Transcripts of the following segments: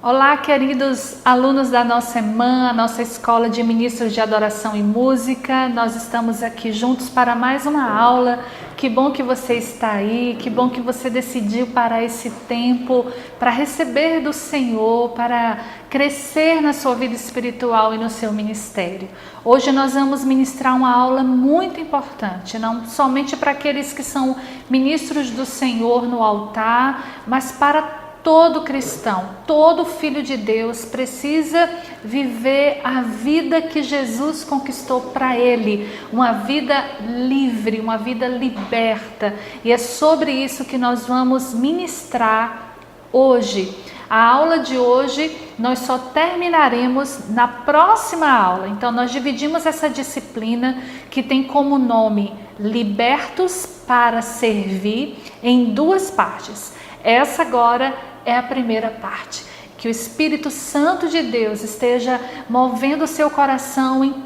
Olá, queridos alunos da nossa EMAN, a nossa Escola de Ministros de Adoração e Música. Nós estamos aqui juntos para mais uma aula. Que bom que você está aí, que bom que você decidiu parar esse tempo para receber do Senhor, para crescer na sua vida espiritual e no seu ministério. Hoje nós vamos ministrar uma aula muito importante, não somente para aqueles que são ministros do Senhor no altar, mas para todo cristão, todo filho de Deus precisa viver a vida que Jesus conquistou para ele, uma vida livre, uma vida liberta. E é sobre isso que nós vamos ministrar hoje. A aula de hoje nós só terminaremos na próxima aula. Então nós dividimos essa disciplina que tem como nome Libertos para Servir em duas partes. Essa agora é a primeira parte. Que o Espírito Santo de Deus esteja movendo o seu coração em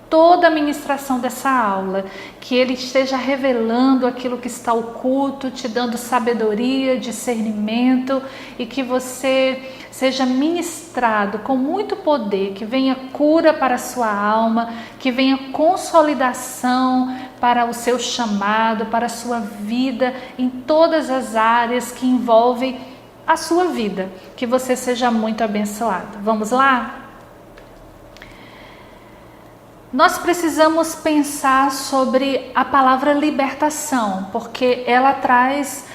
toda a ministração dessa aula. Que Ele esteja revelando aquilo que está oculto, te dando sabedoria, discernimento, e que você seja ministrado com muito poder, que venha cura para a sua alma, que venha consolidação para o seu chamado, para a sua vida, em todas as áreas que envolvem a sua vida. Que você seja muito abençoado. Vamos lá? Nós precisamos pensar sobre a palavra libertação, porque ela traz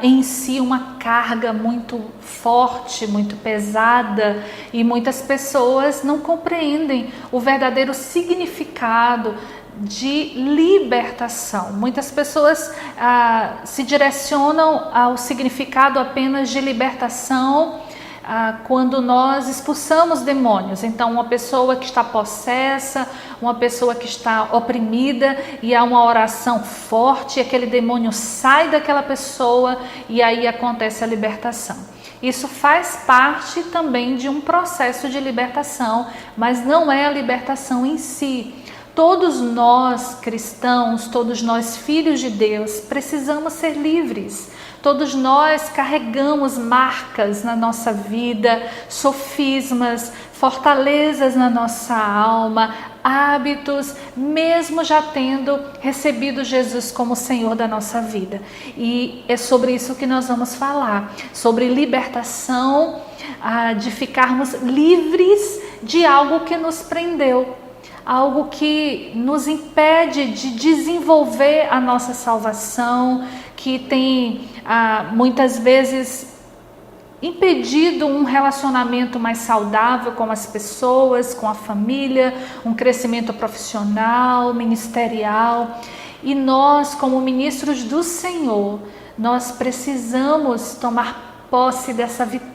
em si uma carga muito forte, muito pesada, e muitas pessoas não compreendem o verdadeiro significado de libertação. Muitas pessoas se direcionam ao significado apenas de libertação quando nós expulsamos demônios. Então, uma pessoa que está possessa, uma pessoa que está oprimida, e há uma oração forte, e aquele demônio sai daquela pessoa e aí acontece a libertação. Isso faz parte também de um processo de libertação, mas não é a libertação em si. Todos nós cristãos, todos nós filhos de Deus, precisamos ser livres. Todos nós carregamos marcas na nossa vida, sofismas, fortalezas na nossa alma, hábitos, mesmo já tendo recebido Jesus como Senhor da nossa vida. E é sobre isso que nós vamos falar, sobre libertação, de ficarmos livres de algo que nos prendeu. Algo que nos impede de desenvolver a nossa salvação, que tem muitas vezes impedido um relacionamento mais saudável com as pessoas, com a família, um crescimento profissional, ministerial. E nós, como ministros do Senhor, nós precisamos tomar posse dessa vitória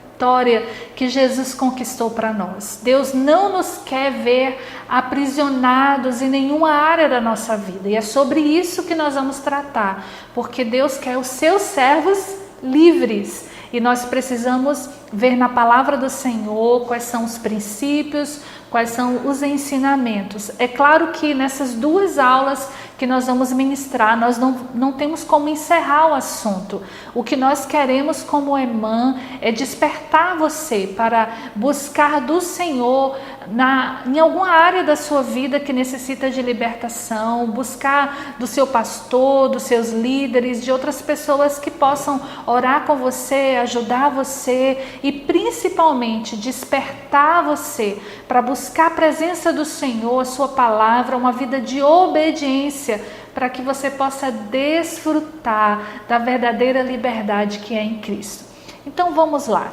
que Jesus conquistou para nós. Deus não nos quer ver aprisionados em nenhuma área da nossa vida, e é sobre isso que nós vamos tratar, porque Deus quer os seus servos livres, e nós precisamos ver na palavra do Senhor quais são os princípios, quais são os ensinamentos. É claro que nessas duas aulas que nós vamos ministrar, nós não temos como encerrar o assunto. O que nós queremos como EMAN é despertar você para buscar do Senhor em alguma área da sua vida que necessita de libertação, buscar do seu pastor, dos seus líderes, de outras pessoas que possam orar com você, ajudar você e principalmente despertar você para buscar a presença do Senhor, a sua palavra, uma vida de obediência, para que você possa desfrutar da verdadeira liberdade que é em Cristo. Então vamos lá.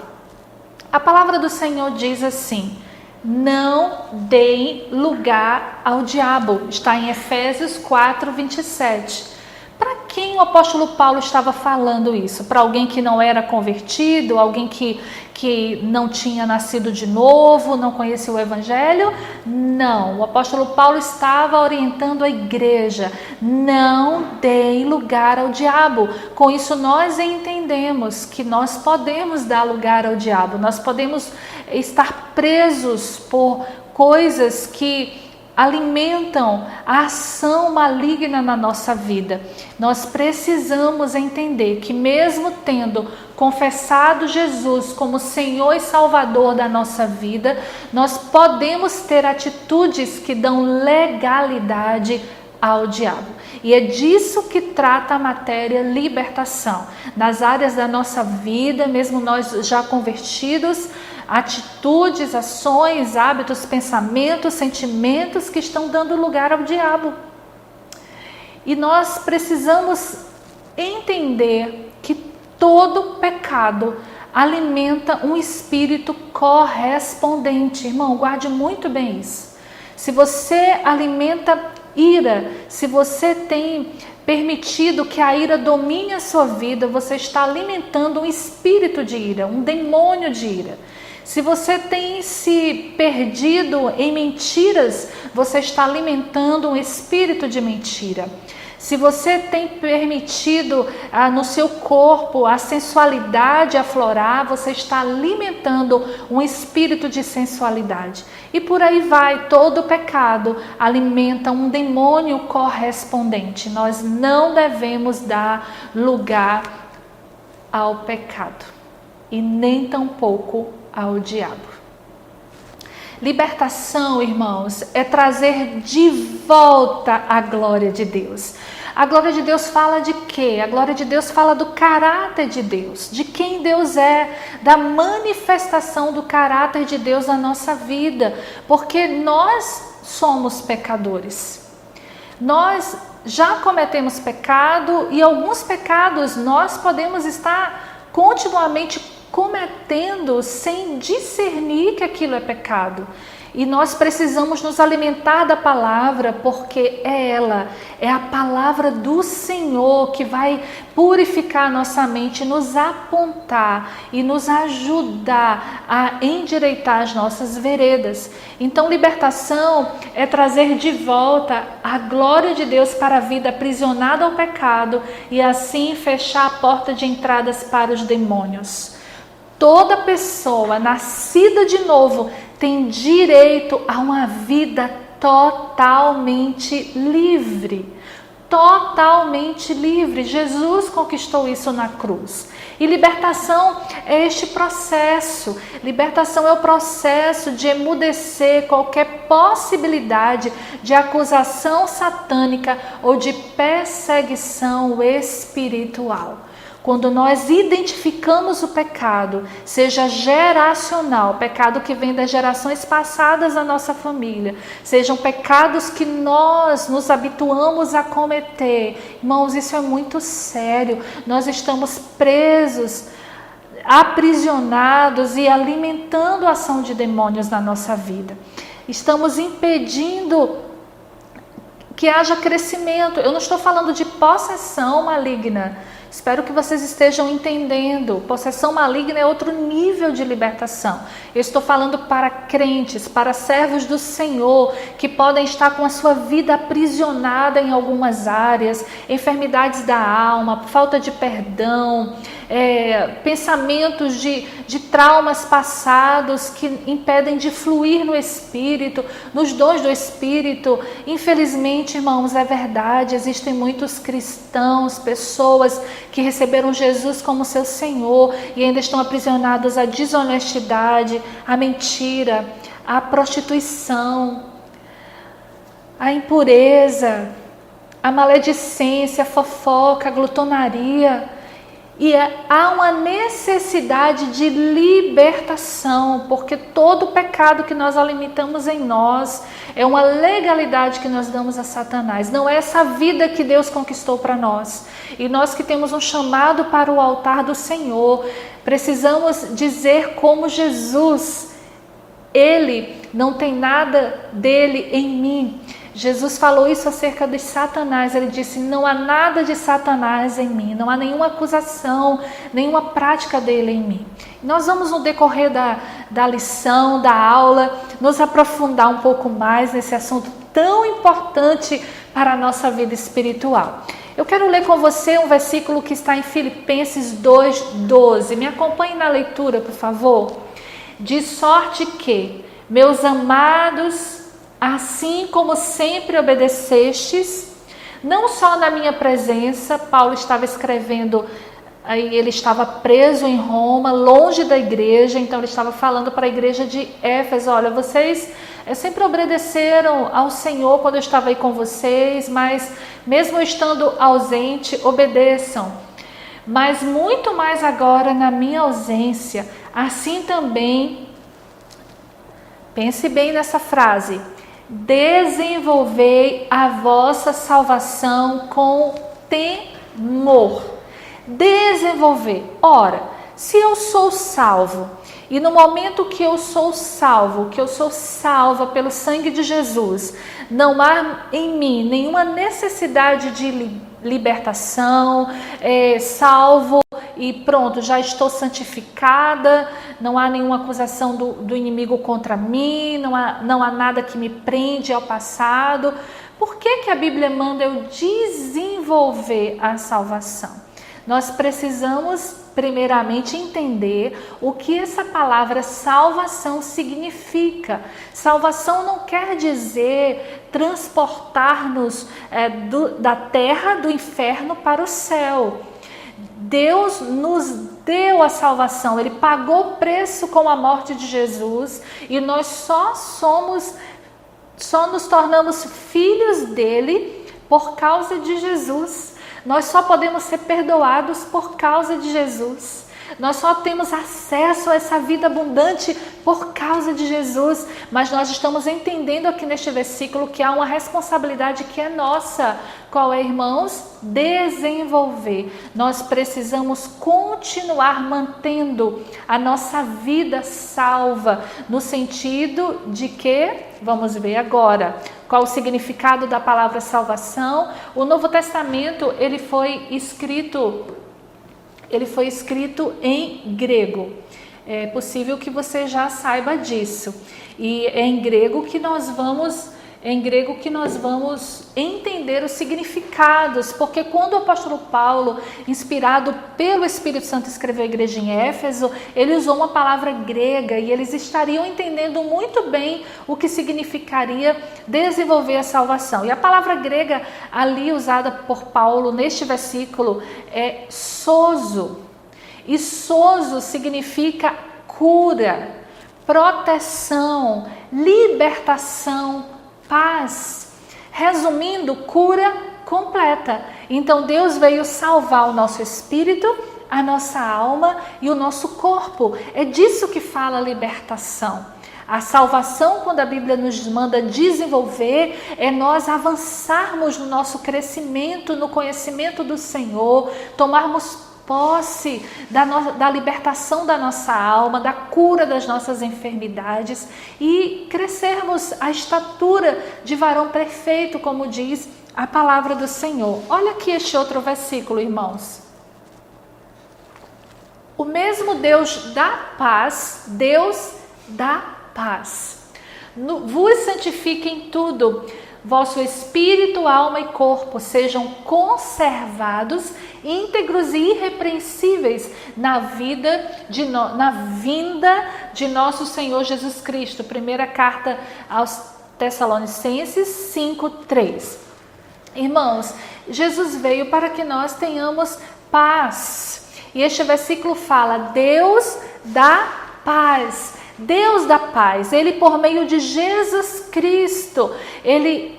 A palavra do Senhor diz assim: não deem lugar ao diabo. Está em Efésios 4:27. Para quem o apóstolo Paulo estava falando isso? Para alguém que não era convertido, alguém que não tinha nascido de novo, não conhecia o Evangelho? Não, o apóstolo Paulo estava orientando a igreja: não deem lugar ao diabo. Com isso nós entendemos que nós podemos dar lugar ao diabo, nós podemos estar presos por coisas que alimentam a ação maligna na nossa vida. Nós precisamos entender que mesmo tendo confessado Jesus como Senhor e Salvador da nossa vida, nós podemos ter atitudes que dão legalidade ao diabo. E é disso que trata a matéria libertação. Nas áreas da nossa vida, mesmo nós já convertidos, atitudes, ações, hábitos, pensamentos, sentimentos que estão dando lugar ao diabo. E nós precisamos entender que todo pecado alimenta um espírito correspondente. Irmão, guarde muito bem isso. Se você alimenta ira, se você tem permitido que a ira domine a sua vida, você está alimentando um espírito de ira, um demônio de ira. Se você tem se perdido em mentiras, você está alimentando um espírito de mentira. Se você tem permitido no seu corpo a sensualidade aflorar, você está alimentando um espírito de sensualidade. E por aí vai, todo pecado alimenta um demônio correspondente. Nós não devemos dar lugar ao pecado e nem tampouco ao diabo. Libertação, irmãos, é trazer de volta a glória de Deus. A glória de Deus fala de quê? A glória de Deus fala do caráter de Deus, de quem Deus é, da manifestação do caráter de Deus na nossa vida, porque nós somos pecadores. Nós já cometemos pecado e alguns pecados nós podemos estar continuamente cometendo sem discernir que aquilo é pecado. E nós precisamos nos alimentar da palavra, porque ela é a palavra do Senhor que vai purificar nossa mente, nos apontar e nos ajudar a endireitar as nossas veredas. Então, libertação é trazer de volta a glória de Deus para a vida aprisionada ao pecado e assim fechar a porta de entradas para os demônios. Toda pessoa nascida de novo tem direito a uma vida totalmente livre. Totalmente livre. Jesus conquistou isso na cruz. E libertação é este processo. Libertação é o processo de emudecer qualquer possibilidade de acusação satânica ou de perseguição espiritual. Quando nós identificamos o pecado, seja geracional, pecado que vem das gerações passadas da nossa família, sejam pecados que nós nos habituamos a cometer, irmãos, isso é muito sério. Nós estamos presos, aprisionados e alimentando a ação de demônios na nossa vida. Estamos impedindo que haja crescimento. Eu não estou falando de possessão maligna. Espero que vocês estejam entendendo. Possessão maligna é outro nível de libertação. Eu estou falando para crentes, para servos do Senhor, que podem estar com a sua vida aprisionada em algumas áreas, enfermidades da alma, falta de perdão, pensamentos de traumas passados que impedem de fluir no Espírito, nos dons do Espírito. Infelizmente, irmãos, é verdade, existem muitos cristãos, pessoas que receberam Jesus como seu Senhor e ainda estão aprisionados à desonestidade, à mentira, à prostituição, à impureza, à maledicência, à fofoca, à glutonaria. E há uma necessidade de libertação, porque todo pecado que nós alimentamos em nós é uma legalidade que nós damos a Satanás. Não é essa vida que Deus conquistou para nós. E nós que temos um chamado para o altar do Senhor, precisamos dizer como Jesus: Ele não tem nada dele em mim. Jesus falou isso acerca de Satanás. Ele disse: não há nada de Satanás em mim, não há nenhuma acusação, nenhuma prática dele em mim. Nós vamos, no decorrer da lição, da aula, nos aprofundar um pouco mais nesse assunto tão importante para a nossa vida espiritual. Eu quero ler com você um versículo que está em Filipenses 2:12. Me acompanhe na leitura, por favor. De sorte que, meus amados assim como sempre obedecestes, não só na minha presença. Paulo estava escrevendo, aí ele estava preso em Roma, longe da igreja, então ele estava falando para a igreja de Éfeso: olha, vocês sempre obedeceram ao Senhor quando eu estava aí com vocês, mas mesmo eu estando ausente, obedeçam. Mas muito mais agora na minha ausência, assim também, pense bem nessa frase, desenvolvei a vossa salvação com temor. Desenvolver. Ora, se eu sou salvo, e no momento que eu sou salvo, que eu sou salva pelo sangue de Jesus, não há em mim nenhuma necessidade de libertação, salvo e pronto, já estou santificada, não há nenhuma acusação do inimigo contra mim, não há nada que me prende ao passado. Por que a Bíblia manda eu desenvolver a salvação? Nós precisamos primeiramente entender o que essa palavra salvação significa. Salvação não quer dizer transportar-nos da terra, do inferno para o céu. Deus nos deu a salvação, Ele pagou o preço com a morte de Jesus e nós só nos tornamos filhos dele por causa de Jesus. Nós só podemos ser perdoados por causa de Jesus. Nós só temos acesso a essa vida abundante por causa de Jesus. Mas nós estamos entendendo aqui neste versículo que há uma responsabilidade que é nossa. Qual é, irmãos? Desenvolver. Nós precisamos continuar mantendo a nossa vida salva, no sentido de que, vamos ver agora, qual o significado da palavra salvação. O Novo Testamento, ele foi escrito em grego. É possível que você já saiba disso. E é em grego que nós vamos entender os significados, porque quando o apóstolo Paulo, inspirado pelo Espírito Santo, escreveu a igreja em Éfeso, ele usou uma palavra grega e eles estariam entendendo muito bem o que significaria desenvolver a salvação. E a palavra grega ali usada por Paulo neste versículo é sozo. E sozo significa cura, proteção, libertação, paz. Resumindo, cura completa. Então Deus veio salvar o nosso espírito, a nossa alma e o nosso corpo. É disso que fala a libertação. A salvação, quando a Bíblia nos manda desenvolver, é nós avançarmos no nosso crescimento, no conhecimento do Senhor, tomarmos posse da libertação da nossa alma, da cura das nossas enfermidades e crescermos à estatura de varão perfeito, como diz a palavra do Senhor. Olha aqui este outro versículo, irmãos. O mesmo Deus da paz, vos santifique em tudo, vosso espírito, alma e corpo sejam conservados, íntegros e irrepreensíveis na vinda de nosso Senhor Jesus Cristo. Primeira carta aos Tessalonicenses 5:3. Irmãos, Jesus veio para que nós tenhamos paz. E este versículo fala: Deus da paz. Deus da paz, Ele por meio de Jesus Cristo, Ele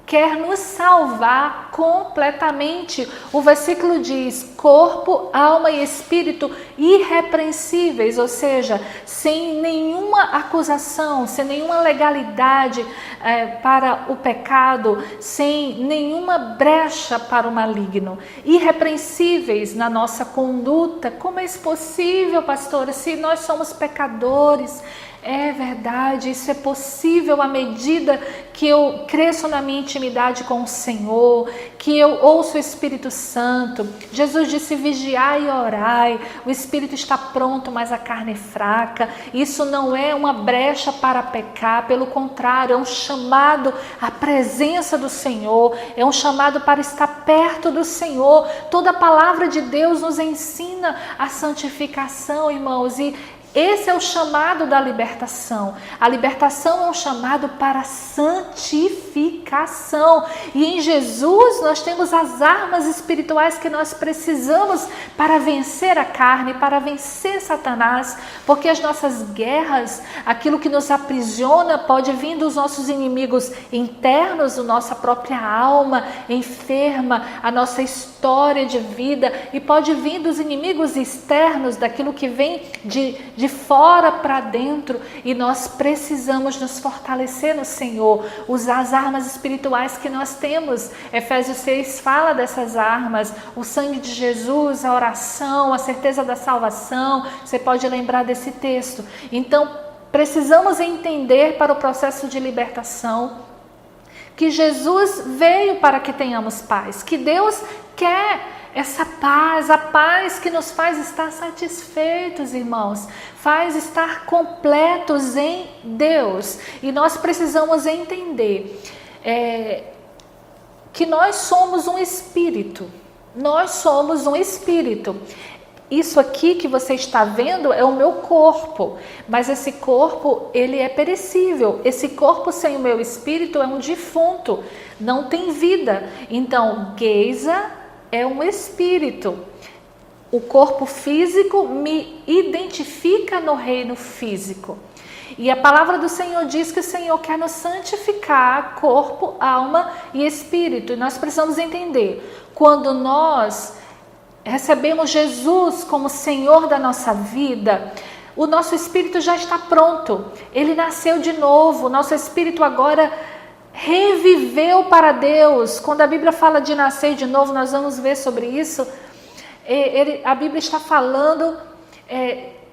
quer nos salvar completamente. O versículo diz: corpo, alma e espírito irrepreensíveis, ou seja, sem nenhuma acusação, sem nenhuma legalidade para o pecado, sem nenhuma brecha para o maligno, irrepreensíveis na nossa conduta. Como é isso possível, pastora, se nós somos pecadores? É verdade, isso é possível à medida que eu cresço na minha intimidade com o Senhor, que eu ouço o Espírito Santo. Jesus disse: vigiai e orai. O Espírito está pronto, mas a carne é fraca. Isso não é uma brecha para pecar, pelo contrário, é um chamado à presença do Senhor, é um chamado para estar perto do Senhor. Toda a palavra de Deus nos ensina a santificação, irmãos, e Esse é o chamado da libertação. A libertação é um chamado para santificação. E em Jesus nós temos as armas espirituais que nós precisamos para vencer a carne, para vencer Satanás. Porque as nossas guerras, aquilo que nos aprisiona, pode vir dos nossos inimigos internos, da nossa própria alma enferma, a nossa história de vida. E pode vir dos inimigos externos, daquilo que vem de fora para dentro, e nós precisamos nos fortalecer no Senhor, usar as armas espirituais que nós temos. Efésios 6 fala dessas armas: o sangue de Jesus, a oração, a certeza da salvação. Você pode lembrar desse texto. Então, precisamos entender, para o processo de libertação, que Jesus veio para que tenhamos paz, que Deus quer essa paz, a paz que nos faz estar satisfeitos, irmãos, faz estar completos em Deus. E nós precisamos entender que nós somos um espírito. Nós somos um espírito. Isso aqui que você está vendo é o meu corpo, mas esse corpo, ele é perecível. Esse corpo sem o meu espírito é um defunto, não tem vida. Então, Geisa é um espírito. O corpo físico me identifica no reino físico. E a palavra do Senhor diz que o Senhor quer nos santificar, corpo, alma e espírito. E nós precisamos entender, quando nós recebemos Jesus como Senhor da nossa vida, o nosso espírito já está pronto. Ele nasceu de novo. O nosso espírito agora reviveu para Deus. Quando a Bíblia fala de nascer de novo, nós vamos ver sobre isso. A Bíblia está falando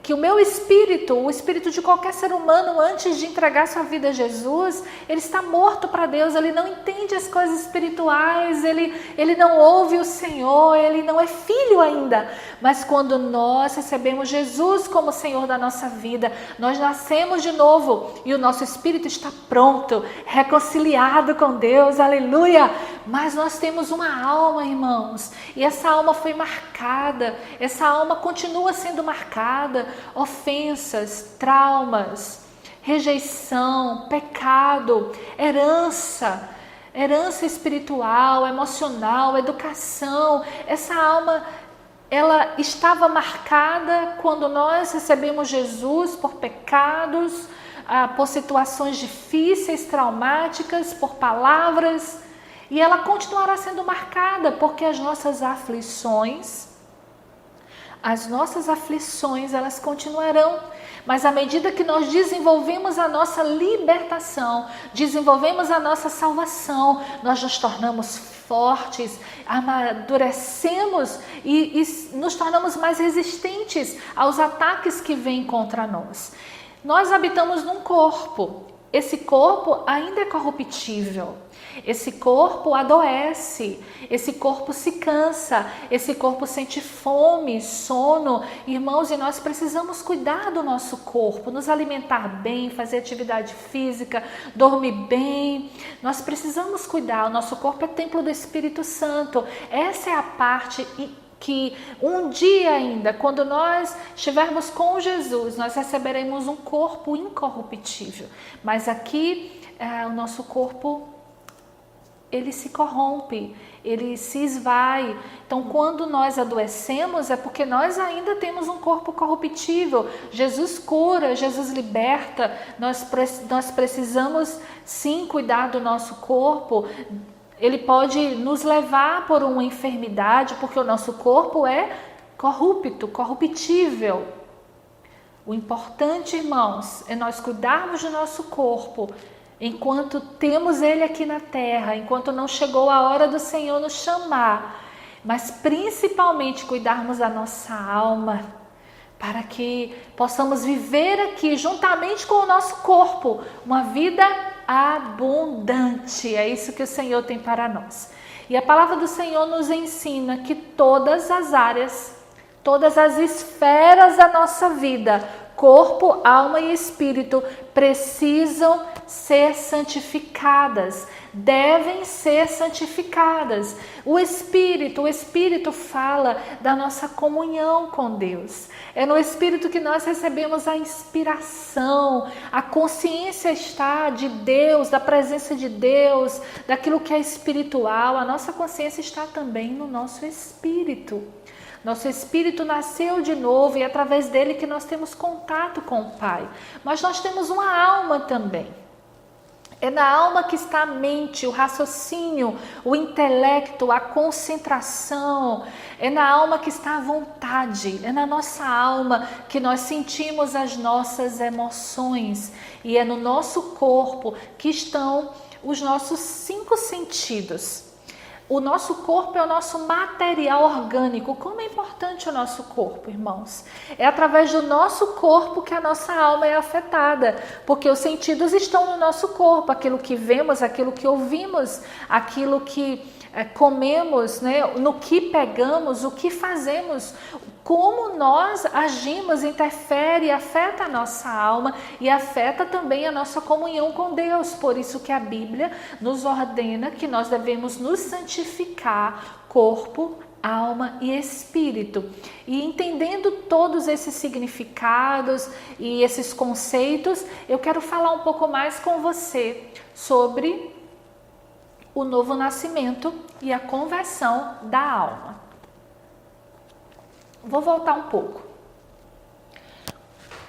que o meu espírito, o espírito de qualquer ser humano, antes de entregar sua vida a Jesus, ele está morto para Deus, ele não entende as coisas espirituais, ele não ouve o Senhor, ele não é filho ainda. Mas quando nós recebemos Jesus como Senhor da nossa vida, nós nascemos de novo e o nosso espírito está pronto, reconciliado com Deus, aleluia. Mas nós temos uma alma, irmãos, e essa alma foi marcada, essa alma continua sendo marcada. Ofensas, traumas, rejeição, pecado, herança espiritual, emocional, educação. Essa alma, ela estava marcada quando nós recebemos Jesus por pecados, por situações difíceis, traumáticas, por palavras, e ela continuará sendo marcada porque as nossas aflições, elas continuarão. Mas à medida que nós desenvolvemos a nossa libertação, desenvolvemos a nossa salvação, nós nos tornamos fortes, amadurecemos e nos tornamos mais resistentes aos ataques que vêm contra nós. Nós habitamos num corpo. Esse corpo ainda é corruptível. Esse corpo adoece, esse corpo se cansa, esse corpo sente fome, sono. Irmãos, e nós precisamos cuidar do nosso corpo, nos alimentar bem, fazer atividade física, dormir bem. Nós precisamos cuidar, o nosso corpo é templo do Espírito Santo. Essa é a parte que um dia ainda, quando nós estivermos com Jesus, nós receberemos um corpo incorruptível. Mas aqui, o nosso corpo, ele se corrompe, ele se esvai. Então, quando nós adoecemos, é porque nós ainda temos um corpo corruptível. Jesus cura, Jesus liberta. Nós precisamos, sim, cuidar do nosso corpo. Ele pode nos levar por uma enfermidade, porque o nosso corpo é corruptível. O importante, irmãos, é nós cuidarmos do nosso corpo enquanto temos ele aqui na terra, enquanto não chegou a hora do Senhor nos chamar, mas principalmente cuidarmos da nossa alma, para que possamos viver aqui juntamente com o nosso corpo uma vida abundante. É isso que o Senhor tem para nós. E a palavra do Senhor nos ensina que todas as áreas, todas as esferas da nossa vida, corpo, alma e espírito, precisam ser santificadas, devem ser santificadas. O Espírito fala da nossa comunhão com Deus. É no Espírito que nós recebemos a inspiração, a consciência está de Deus, da presença de Deus, daquilo que é espiritual. A nossa consciência está também no nosso espírito. Nosso espírito nasceu de novo e é através dele que nós temos contato com o Pai. Mas nós temos uma alma também. É na alma que está a mente, o raciocínio, o intelecto, a concentração. É na alma que está a vontade. É na nossa alma que nós sentimos as nossas emoções. E é no nosso corpo que estão os nossos 5 sentidos. O nosso corpo é o nosso material orgânico. Como é importante o nosso corpo, irmãos? É através do nosso corpo que a nossa alma é afetada, porque os sentidos estão no nosso corpo, aquilo que vemos, aquilo que ouvimos, aquilo que comemos, né? No que pegamos, o que fazemos, como nós agimos, interfere, afeta a nossa alma e afeta também a nossa comunhão com Deus. Por isso que a Bíblia nos ordena que nós devemos nos santificar, corpo, alma e espírito. E entendendo todos esses significados e esses conceitos, eu quero falar um pouco mais com você sobre o novo nascimento e a conversão da alma. Vou voltar um pouco.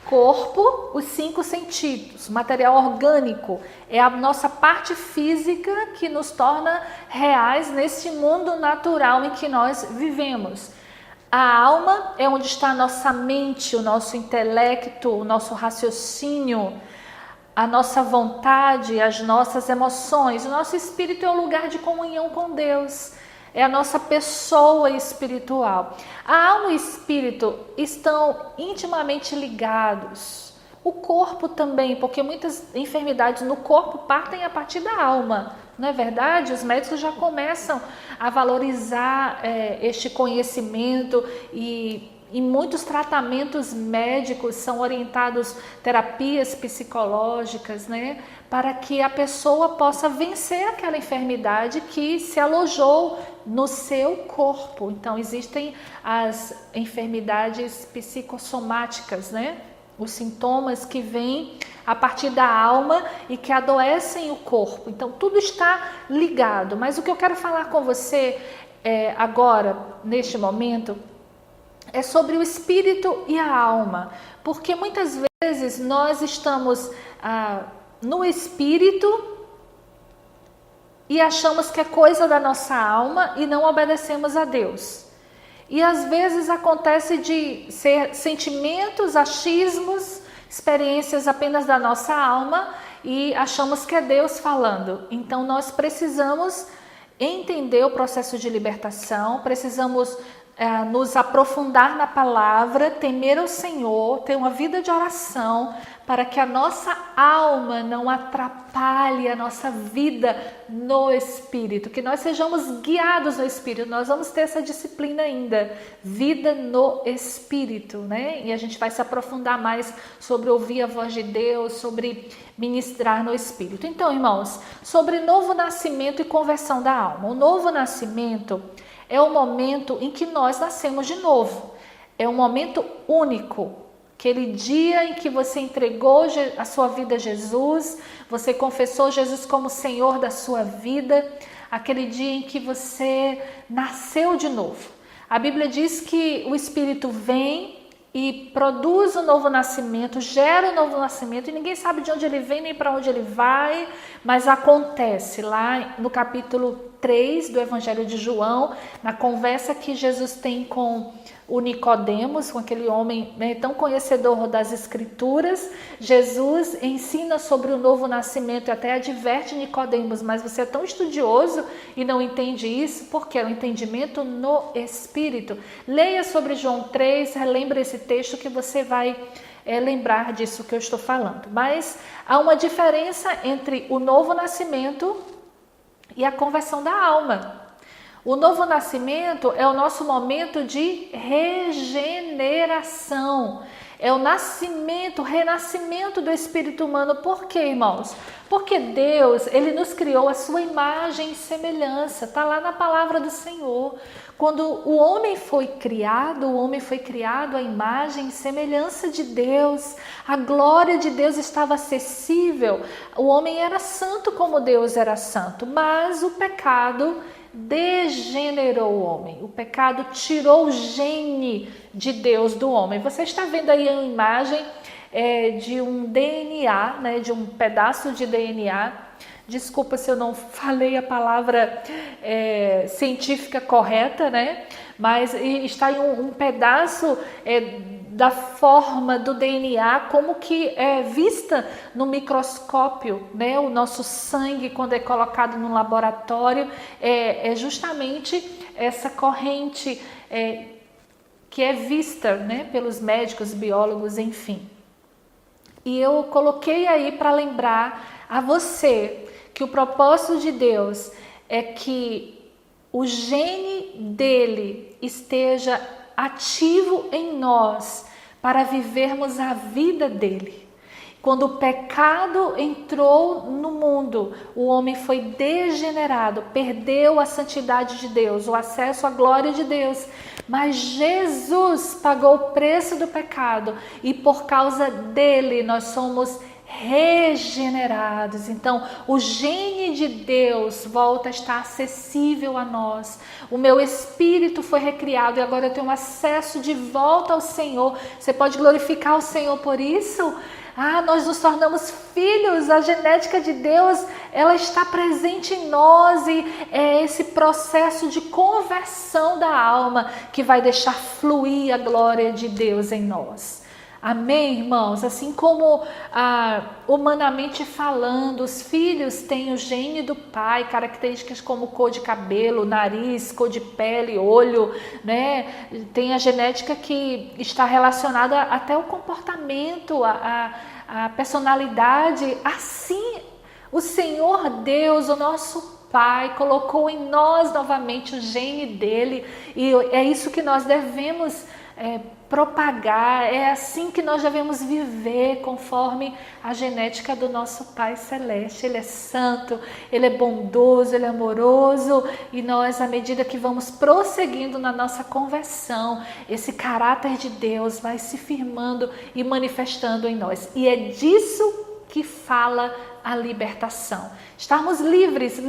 Corpo, os 5 sentidos, material orgânico, é a nossa parte física que nos torna reais neste mundo natural em que nós vivemos. A alma é onde está a nossa mente, o nosso intelecto, o nosso raciocínio, a nossa vontade, as nossas emoções. O nosso espírito é o lugar de comunhão com Deus. É a nossa pessoa espiritual. A alma e o espírito estão intimamente ligados. O corpo também, porque muitas enfermidades no corpo partem a partir da alma. Não é verdade? Os médicos já começam a valorizar este conhecimento e muitos tratamentos médicos são orientados terapias psicológicas, né? Para que a pessoa possa vencer aquela enfermidade que se alojou no seu corpo. Então, existem as enfermidades psicossomáticas, né? Os sintomas que vêm a partir da alma e que adoecem o corpo. Então, tudo está ligado. Mas o que eu quero falar com você agora, neste momento, é sobre o espírito e a alma. Porque muitas vezes nós estamos no espírito e achamos que é coisa da nossa alma e não obedecemos a Deus. E às vezes acontece de ser sentimentos, achismos, experiências apenas da nossa alma e achamos que é Deus falando. Então nós precisamos entender o processo de libertação, precisamos nos aprofundar na palavra, temer ao Senhor, ter uma vida de oração, para que a nossa alma não atrapalhe a nossa vida no Espírito, que nós sejamos guiados no Espírito. Nós vamos ter essa disciplina ainda, vida no Espírito, né? E a gente vai se aprofundar mais sobre ouvir a voz de Deus, sobre ministrar no Espírito. Então, irmãos, sobre novo nascimento e conversão da alma. O novo nascimento é o momento em que nós nascemos de novo. É um momento único. Aquele dia em que você entregou a sua vida a Jesus, você confessou Jesus como Senhor da sua vida, aquele dia em que você nasceu de novo. A Bíblia diz que o Espírito vem e produz o novo nascimento, gera o novo nascimento, e ninguém sabe de onde ele vem nem para onde ele vai, mas acontece lá no capítulo 3 do Evangelho de João, na conversa que Jesus tem com o Nicodemos, com aquele homem, né, tão conhecedor das Escrituras. Jesus ensina sobre o novo nascimento e até adverte Nicodemos, mas você é tão estudioso e não entende isso, porque é um entendimento no Espírito. Leia sobre João 3, relembre esse texto que você vai lembrar disso que eu estou falando. Mas há uma diferença entre o novo nascimento e a conversão da alma. O novo nascimento é o nosso momento de regeneração. É o nascimento, o renascimento do espírito humano. Por quê, irmãos? Porque Deus, Ele nos criou a sua imagem e semelhança. Está lá na palavra do Senhor. Quando o homem foi criado à imagem e semelhança de Deus. A glória de Deus estava acessível. O homem era santo como Deus era santo. Mas o pecado degenerou o homem. O pecado tirou o gene de Deus do homem. Você está vendo aí a imagem de um DNA, né, de um pedaço de DNA. Desculpa se eu não falei a palavra científica correta, né? Mas está em um pedaço da forma do DNA, como que é vista no microscópio, né? O nosso sangue, quando é colocado no laboratório, é justamente essa corrente que é vista, né, pelos médicos, biólogos, enfim. E eu coloquei aí para lembrar a você que o propósito de Deus é que o gene dele esteja ativo em nós para vivermos a vida dele. Quando o pecado entrou no mundo, o homem foi degenerado, perdeu a santidade de Deus, o acesso à glória de Deus. Mas Jesus pagou o preço do pecado e por causa dele nós somos regenerados. Então, o gene de Deus volta a estar acessível a nós. O meu espírito foi recriado e agora eu tenho acesso de volta ao Senhor. Você pode glorificar o Senhor por isso? Nós nos tornamos filhos, a genética de Deus, ela está presente em nós e é esse processo de conversão da alma que vai deixar fluir a glória de Deus em nós. Amém, irmãos? Assim como humanamente falando, os filhos têm o gene do pai, características como cor de cabelo, nariz, cor de pele, olho, né? Tem a genética que está relacionada até ao comportamento, a personalidade. Assim, o Senhor Deus, o nosso Pai, colocou em nós novamente o gene dele e é isso que nós devemos propagar, é assim que nós devemos viver conforme a genética do nosso Pai Celeste. Ele é santo, Ele é bondoso, Ele é amoroso e nós, à medida que vamos prosseguindo na nossa conversão, esse caráter de Deus vai se firmando e manifestando em nós. E é disso que fala a libertação. Estarmos livres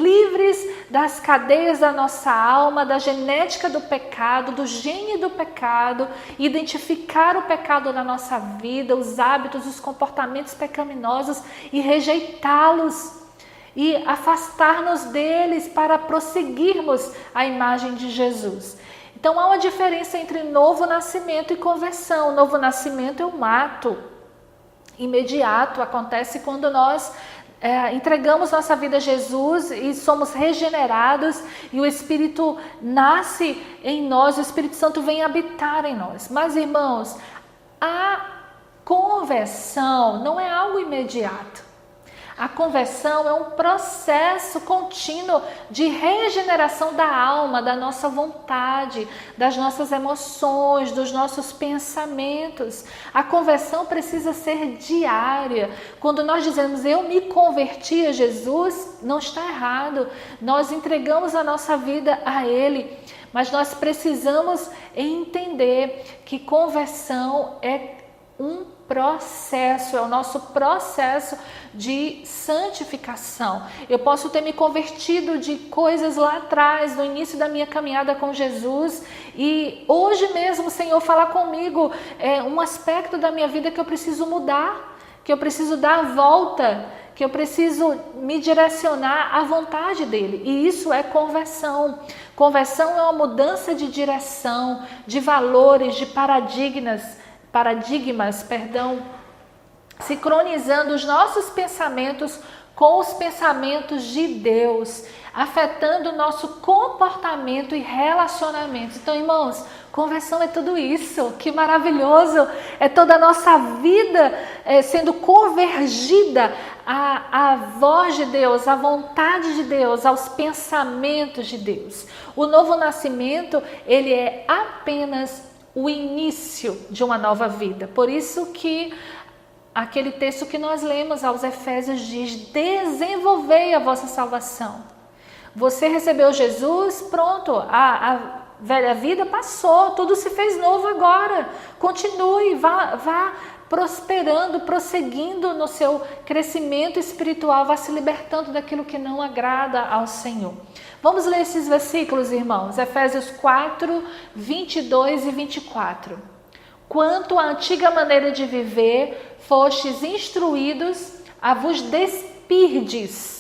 das cadeias da nossa alma, da genética do pecado, do gene do pecado, identificar o pecado na nossa vida, os hábitos, os comportamentos pecaminosos e rejeitá-los e afastar-nos deles para prosseguirmos a imagem de Jesus. Então há uma diferença entre novo nascimento e conversão. O novo nascimento é um ato imediato, acontece quando nós entregamos nossa vida a Jesus e somos regenerados e o Espírito nasce em nós, o Espírito Santo vem habitar em nós. Mas, irmãos, a conversão não é algo imediato. A conversão é um processo contínuo de regeneração da alma, da nossa vontade, das nossas emoções, dos nossos pensamentos. A conversão precisa ser diária. Quando nós dizemos eu me converti a Jesus, não está errado. Nós entregamos a nossa vida a Ele, mas nós precisamos entender que conversão é um processo, é o nosso processo de santificação. Eu posso ter me convertido de coisas lá atrás, no início da minha caminhada com Jesus, e hoje mesmo o Senhor fala comigo um aspecto da minha vida que eu preciso mudar, que eu preciso dar a volta, que eu preciso me direcionar à vontade dele. E isso é conversão. Conversão é uma mudança de direção, de valores, de paradigmas, sincronizando os nossos pensamentos com os pensamentos de Deus, afetando o nosso comportamento e relacionamento. Então, irmãos, conversão é tudo isso, que maravilhoso! É toda a nossa vida sendo convergida à voz de Deus, à vontade de Deus, aos pensamentos de Deus. O novo nascimento, ele é apenas o início de uma nova vida. Por isso que aquele texto que nós lemos aos Efésios diz: desenvolvei a vossa salvação. Você recebeu Jesus, pronto, a velha vida passou, tudo se fez novo agora. Continue, vá prosperando, prosseguindo no seu crescimento espiritual, vá se libertando daquilo que não agrada ao Senhor. Vamos ler esses versículos, irmãos. Efésios 4, 22 e 24. Quanto à antiga maneira de viver, fostes instruídos a vos despirdes.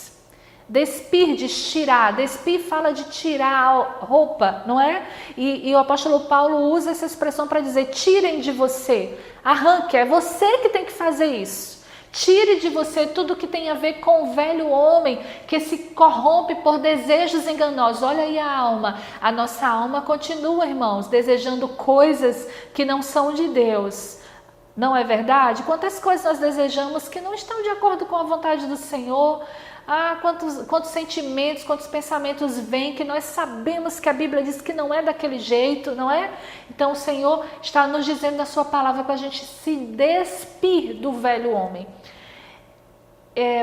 Despirdes, tirar. Despir fala de tirar a roupa, não é? E o apóstolo Paulo usa essa expressão para dizer: tirem de você, arranque, é você que tem que fazer isso. Tire de você tudo que tem a ver com o velho homem que se corrompe por desejos enganosos. Olha aí a alma. A nossa alma continua, irmãos, desejando coisas que não são de Deus. Não é verdade? Quantas coisas nós desejamos que não estão de acordo com a vontade do Senhor? Quantos sentimentos, quantos pensamentos vêm que nós sabemos que a Bíblia diz que não é daquele jeito, não é? Então o Senhor está nos dizendo na sua palavra para a gente se despir do velho homem.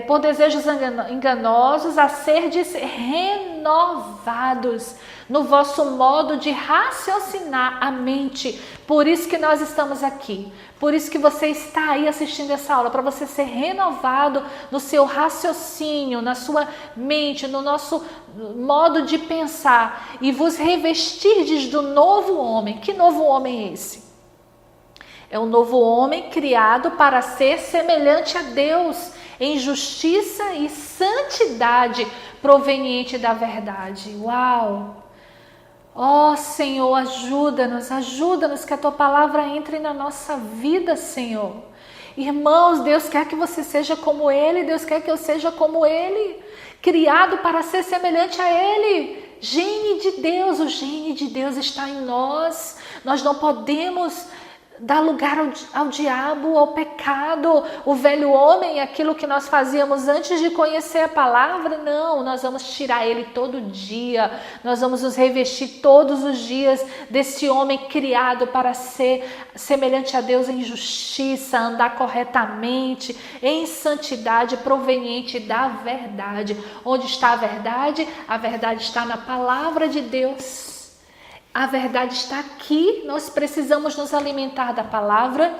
Por desejos enganosos, a serdes renovados no vosso modo de raciocinar a mente. Por isso que nós estamos aqui. Por isso que você está aí assistindo essa aula, para você ser renovado no seu raciocínio, na sua mente, no nosso modo de pensar e vos revestirdes do novo homem. Que novo homem é esse? É um novo homem criado para ser semelhante a Deus, em justiça e santidade proveniente da verdade. Uau! Ó Senhor, ajuda-nos que a Tua palavra entre na nossa vida, Senhor. Irmãos, Deus quer que você seja como Ele, Deus quer que eu seja como Ele, criado para ser semelhante a Ele. Gene de Deus, o gene de Deus está em nós. Nós não podemos dar lugar ao diabo, ao pecado, o velho homem, aquilo que nós fazíamos antes de conhecer a palavra. Não, nós vamos tirar ele todo dia, nós vamos nos revestir todos os dias desse homem criado para ser semelhante a Deus em justiça, andar corretamente, em santidade proveniente da verdade. Onde está a verdade? A verdade está na palavra de Deus. A verdade está aqui, nós precisamos nos alimentar da palavra.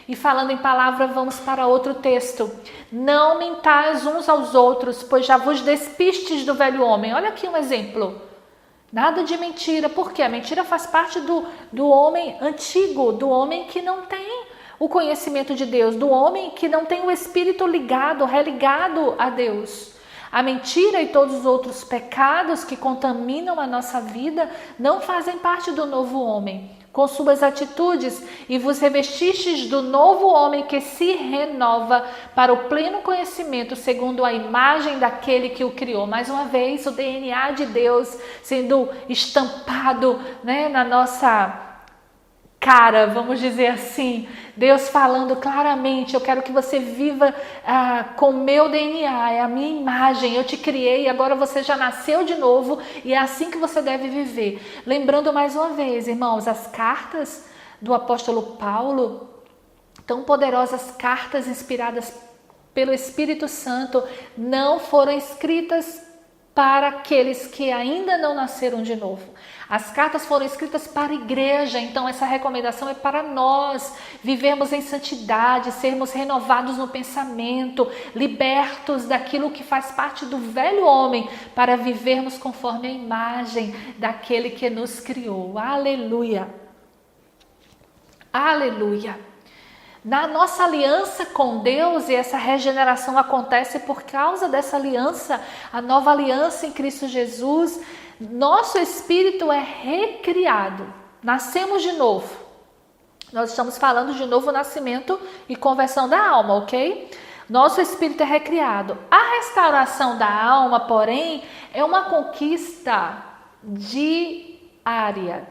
E falando em palavra, vamos para outro texto. Não mentais uns aos outros, pois já vos despistes do velho homem. Olha aqui um exemplo. Nada de mentira, porque a mentira faz parte do homem antigo, do homem que não tem o conhecimento de Deus, do homem que não tem o espírito ligado, religado a Deus. A mentira e todos os outros pecados que contaminam a nossa vida não fazem parte do novo homem, com suas atitudes, e vos revestistes do novo homem que se renova para o pleno conhecimento segundo a imagem daquele que o criou. Mais uma vez, o DNA de Deus sendo estampado, né, na nossa cara, vamos dizer assim. Deus falando claramente: eu quero que você viva com o meu DNA, é a minha imagem, eu te criei, agora você já nasceu de novo e é assim que você deve viver. Lembrando mais uma vez, irmãos, as cartas do apóstolo Paulo, tão poderosas cartas inspiradas pelo Espírito Santo, não foram escritas para aqueles que ainda não nasceram de novo. As cartas foram escritas para a igreja, então essa recomendação é para nós vivermos em santidade, sermos renovados no pensamento, libertos daquilo que faz parte do velho homem, para vivermos conforme a imagem daquele que nos criou. Aleluia! Aleluia! Na nossa aliança com Deus, e essa regeneração acontece por causa dessa aliança, a nova aliança em Cristo Jesus, nosso espírito é recriado, nascemos de novo. Nós estamos falando de novo nascimento e conversão da alma, ok? Nosso espírito é recriado. A restauração da alma, porém, é uma conquista diária,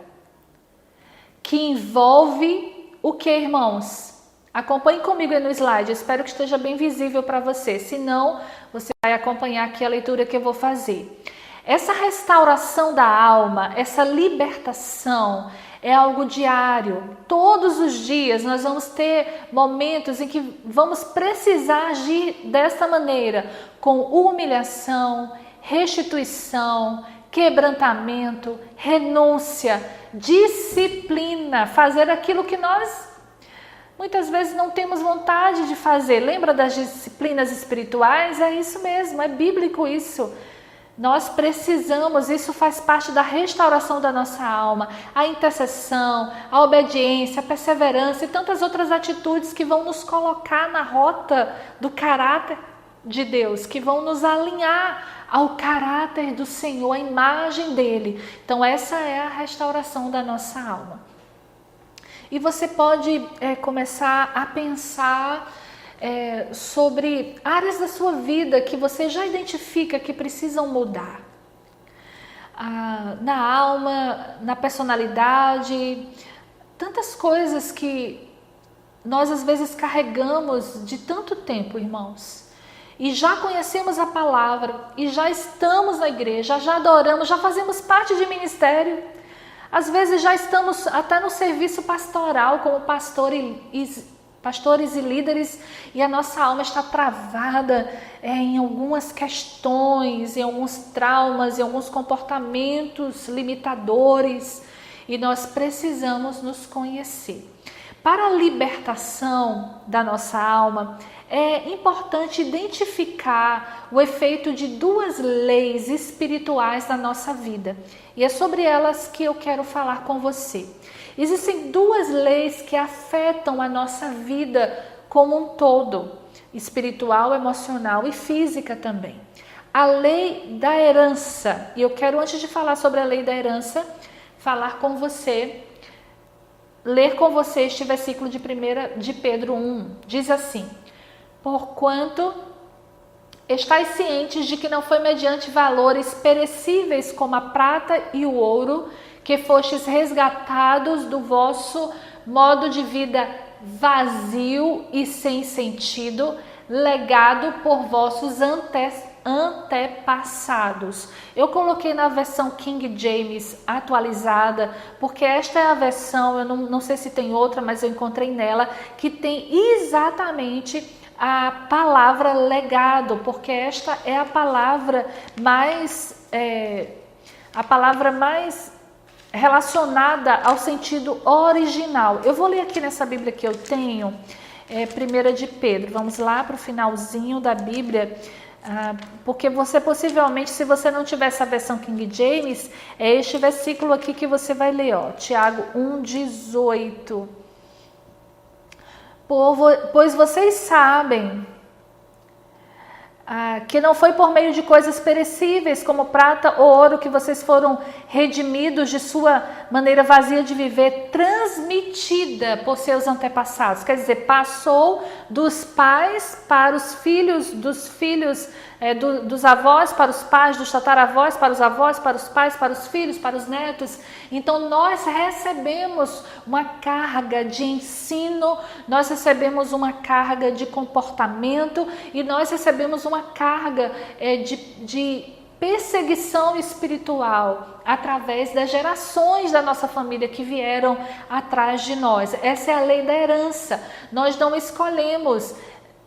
que envolve o que, irmãos? Acompanhe comigo aí no slide, espero que esteja bem visível para você. Se não, você vai acompanhar aqui a leitura que eu vou fazer. Essa restauração da alma, essa libertação é algo diário. Todos os dias nós vamos ter momentos em que vamos precisar agir desta maneira, com humilhação, restituição, quebrantamento, renúncia, disciplina, fazer aquilo que nós muitas vezes não temos vontade de fazer. Lembra das disciplinas espirituais? É isso mesmo, é bíblico isso. Nós precisamos, isso faz parte da restauração da nossa alma, a intercessão, a obediência, a perseverança e tantas outras atitudes que vão nos colocar na rota do caráter de Deus, que vão nos alinhar ao caráter do Senhor, a imagem dele. Então essa é a restauração da nossa alma. E você pode começar a pensar sobre áreas da sua vida que você já identifica que precisam mudar. Na alma, na personalidade, tantas coisas que nós às vezes carregamos de tanto tempo, irmãos. E já conhecemos a palavra, e já estamos na igreja, já adoramos, já fazemos parte de ministério. Às vezes já estamos até no serviço pastoral como pastores e líderes, e a nossa alma está travada em algumas questões, em alguns traumas, em alguns comportamentos limitadores, e nós precisamos nos conhecer. Para a libertação da nossa alma, é importante identificar o efeito de duas leis espirituais na nossa vida. E é sobre elas que eu quero falar com você. Existem duas leis que afetam a nossa vida como um todo, espiritual, emocional e física também. A lei da herança. E eu quero, antes de falar sobre a lei da herança, falar com você, ler com você este versículo de Pedro 1. Diz assim: porquanto estais cientes de que não foi mediante valores perecíveis como a prata e o ouro que fostes resgatados do vosso modo de vida vazio e sem sentido, legado por vossos antepassados. Eu coloquei na versão King James atualizada, porque esta é a versão, eu não sei se tem outra, mas eu encontrei nela, que tem exatamente a palavra legado, porque esta é a palavra mais relacionada ao sentido original. Eu vou ler aqui nessa Bíblia que eu tenho, 1 de Pedro. Vamos lá para o finalzinho da Bíblia, porque você possivelmente, se você não tiver essa versão King James, é este versículo aqui que você vai ler, ó, Tiago 1,18. Pois vocês sabem que não foi por meio de coisas perecíveis como prata ou ouro que vocês foram redimidos de sua maneira vazia de viver, transmitida por seus antepassados. Quer dizer, passou dos pais para os filhos, dos filhos dos avós para os pais, dos tataravós para os avós, para os pais, para os filhos, para os netos. Então nós recebemos uma carga de ensino, nós recebemos uma carga de comportamento e nós recebemos uma carga de perseguição espiritual através das gerações da nossa família que vieram atrás de nós. Essa é a lei da herança. Nós não escolhemos.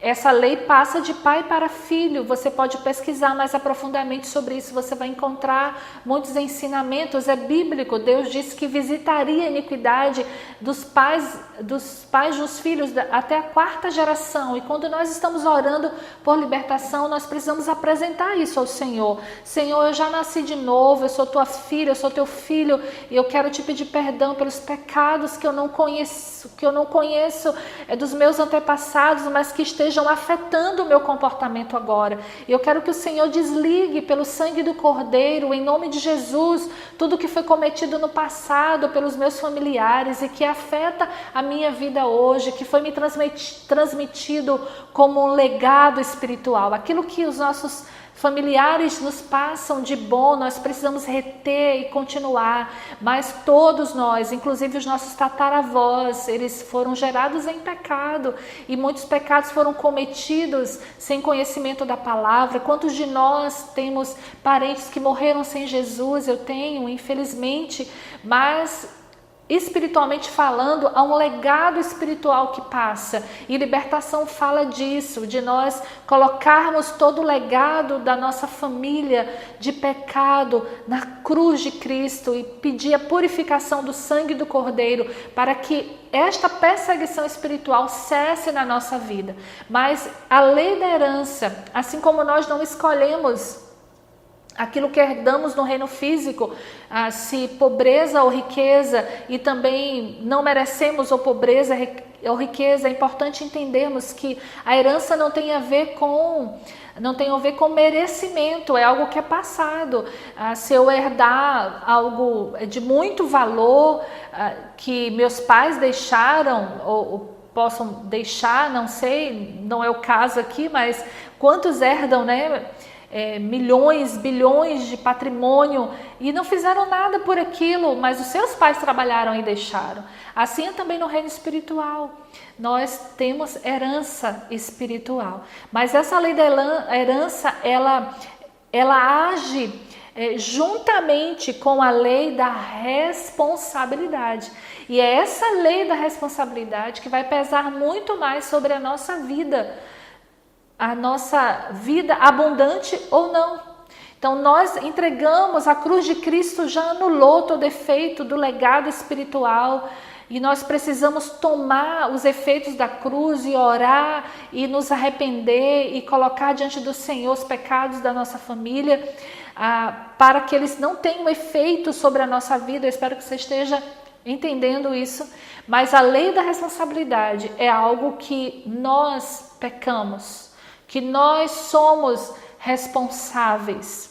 Essa lei passa de pai para filho. Você pode pesquisar mais aprofundadamente sobre isso. Você vai encontrar muitos ensinamentos. É bíblico. Deus disse que visitaria a iniquidade dos pais dos filhos até a 4ª geração. E quando nós estamos orando por libertação, nós precisamos apresentar isso ao Senhor. Senhor, eu já nasci de novo. Eu sou tua filha, eu sou teu filho. E eu quero te pedir perdão pelos pecados que eu não conheço, dos meus antepassados, mas que estejam afetando o meu comportamento agora. Eu quero que o Senhor desligue pelo sangue do Cordeiro, em nome de Jesus, tudo que foi cometido no passado pelos meus familiares e que afeta a minha vida hoje, que foi me transmitido como um legado espiritual, aquilo que os nossos familiares nos passam de bom, nós precisamos reter e continuar, mas todos nós, inclusive os nossos tataravós, eles foram gerados em pecado e muitos pecados foram cometidos sem conhecimento da palavra. Quantos de nós temos parentes que morreram sem Jesus? Eu tenho, infelizmente, mas espiritualmente falando, há um legado espiritual que passa, e libertação fala disso, de nós colocarmos todo o legado da nossa família de pecado na cruz de Cristo e pedir a purificação do sangue do Cordeiro para que esta perseguição espiritual cesse na nossa vida. Mas a lei da herança, assim como nós não escolhemos aquilo que herdamos no reino físico, se pobreza ou riqueza, e também não merecemos ou pobreza ou riqueza, é importante entendermos que a herança não tem a ver com merecimento, é algo que é passado. Se eu herdar algo de muito valor que meus pais deixaram ou possam deixar, não sei, não é o caso aqui, mas quantos herdam, né? Milhões, bilhões de patrimônio e não fizeram nada por aquilo, mas os seus pais trabalharam e deixaram. Assim é também no reino espiritual. Nós temos herança espiritual, mas essa lei da herança, ela age juntamente com a lei da responsabilidade. E é essa lei da responsabilidade que vai pesar muito mais sobre a nossa vida abundante ou não. Então nós entregamos, a cruz de Cristo já anulou todo efeito do legado espiritual, e nós precisamos tomar os efeitos da cruz e orar e nos arrepender e colocar diante do Senhor os pecados da nossa família, para que eles não tenham efeito sobre a nossa vida. Eu espero que você esteja entendendo isso, mas a lei da responsabilidade é algo que nós pecamos, que nós somos responsáveis.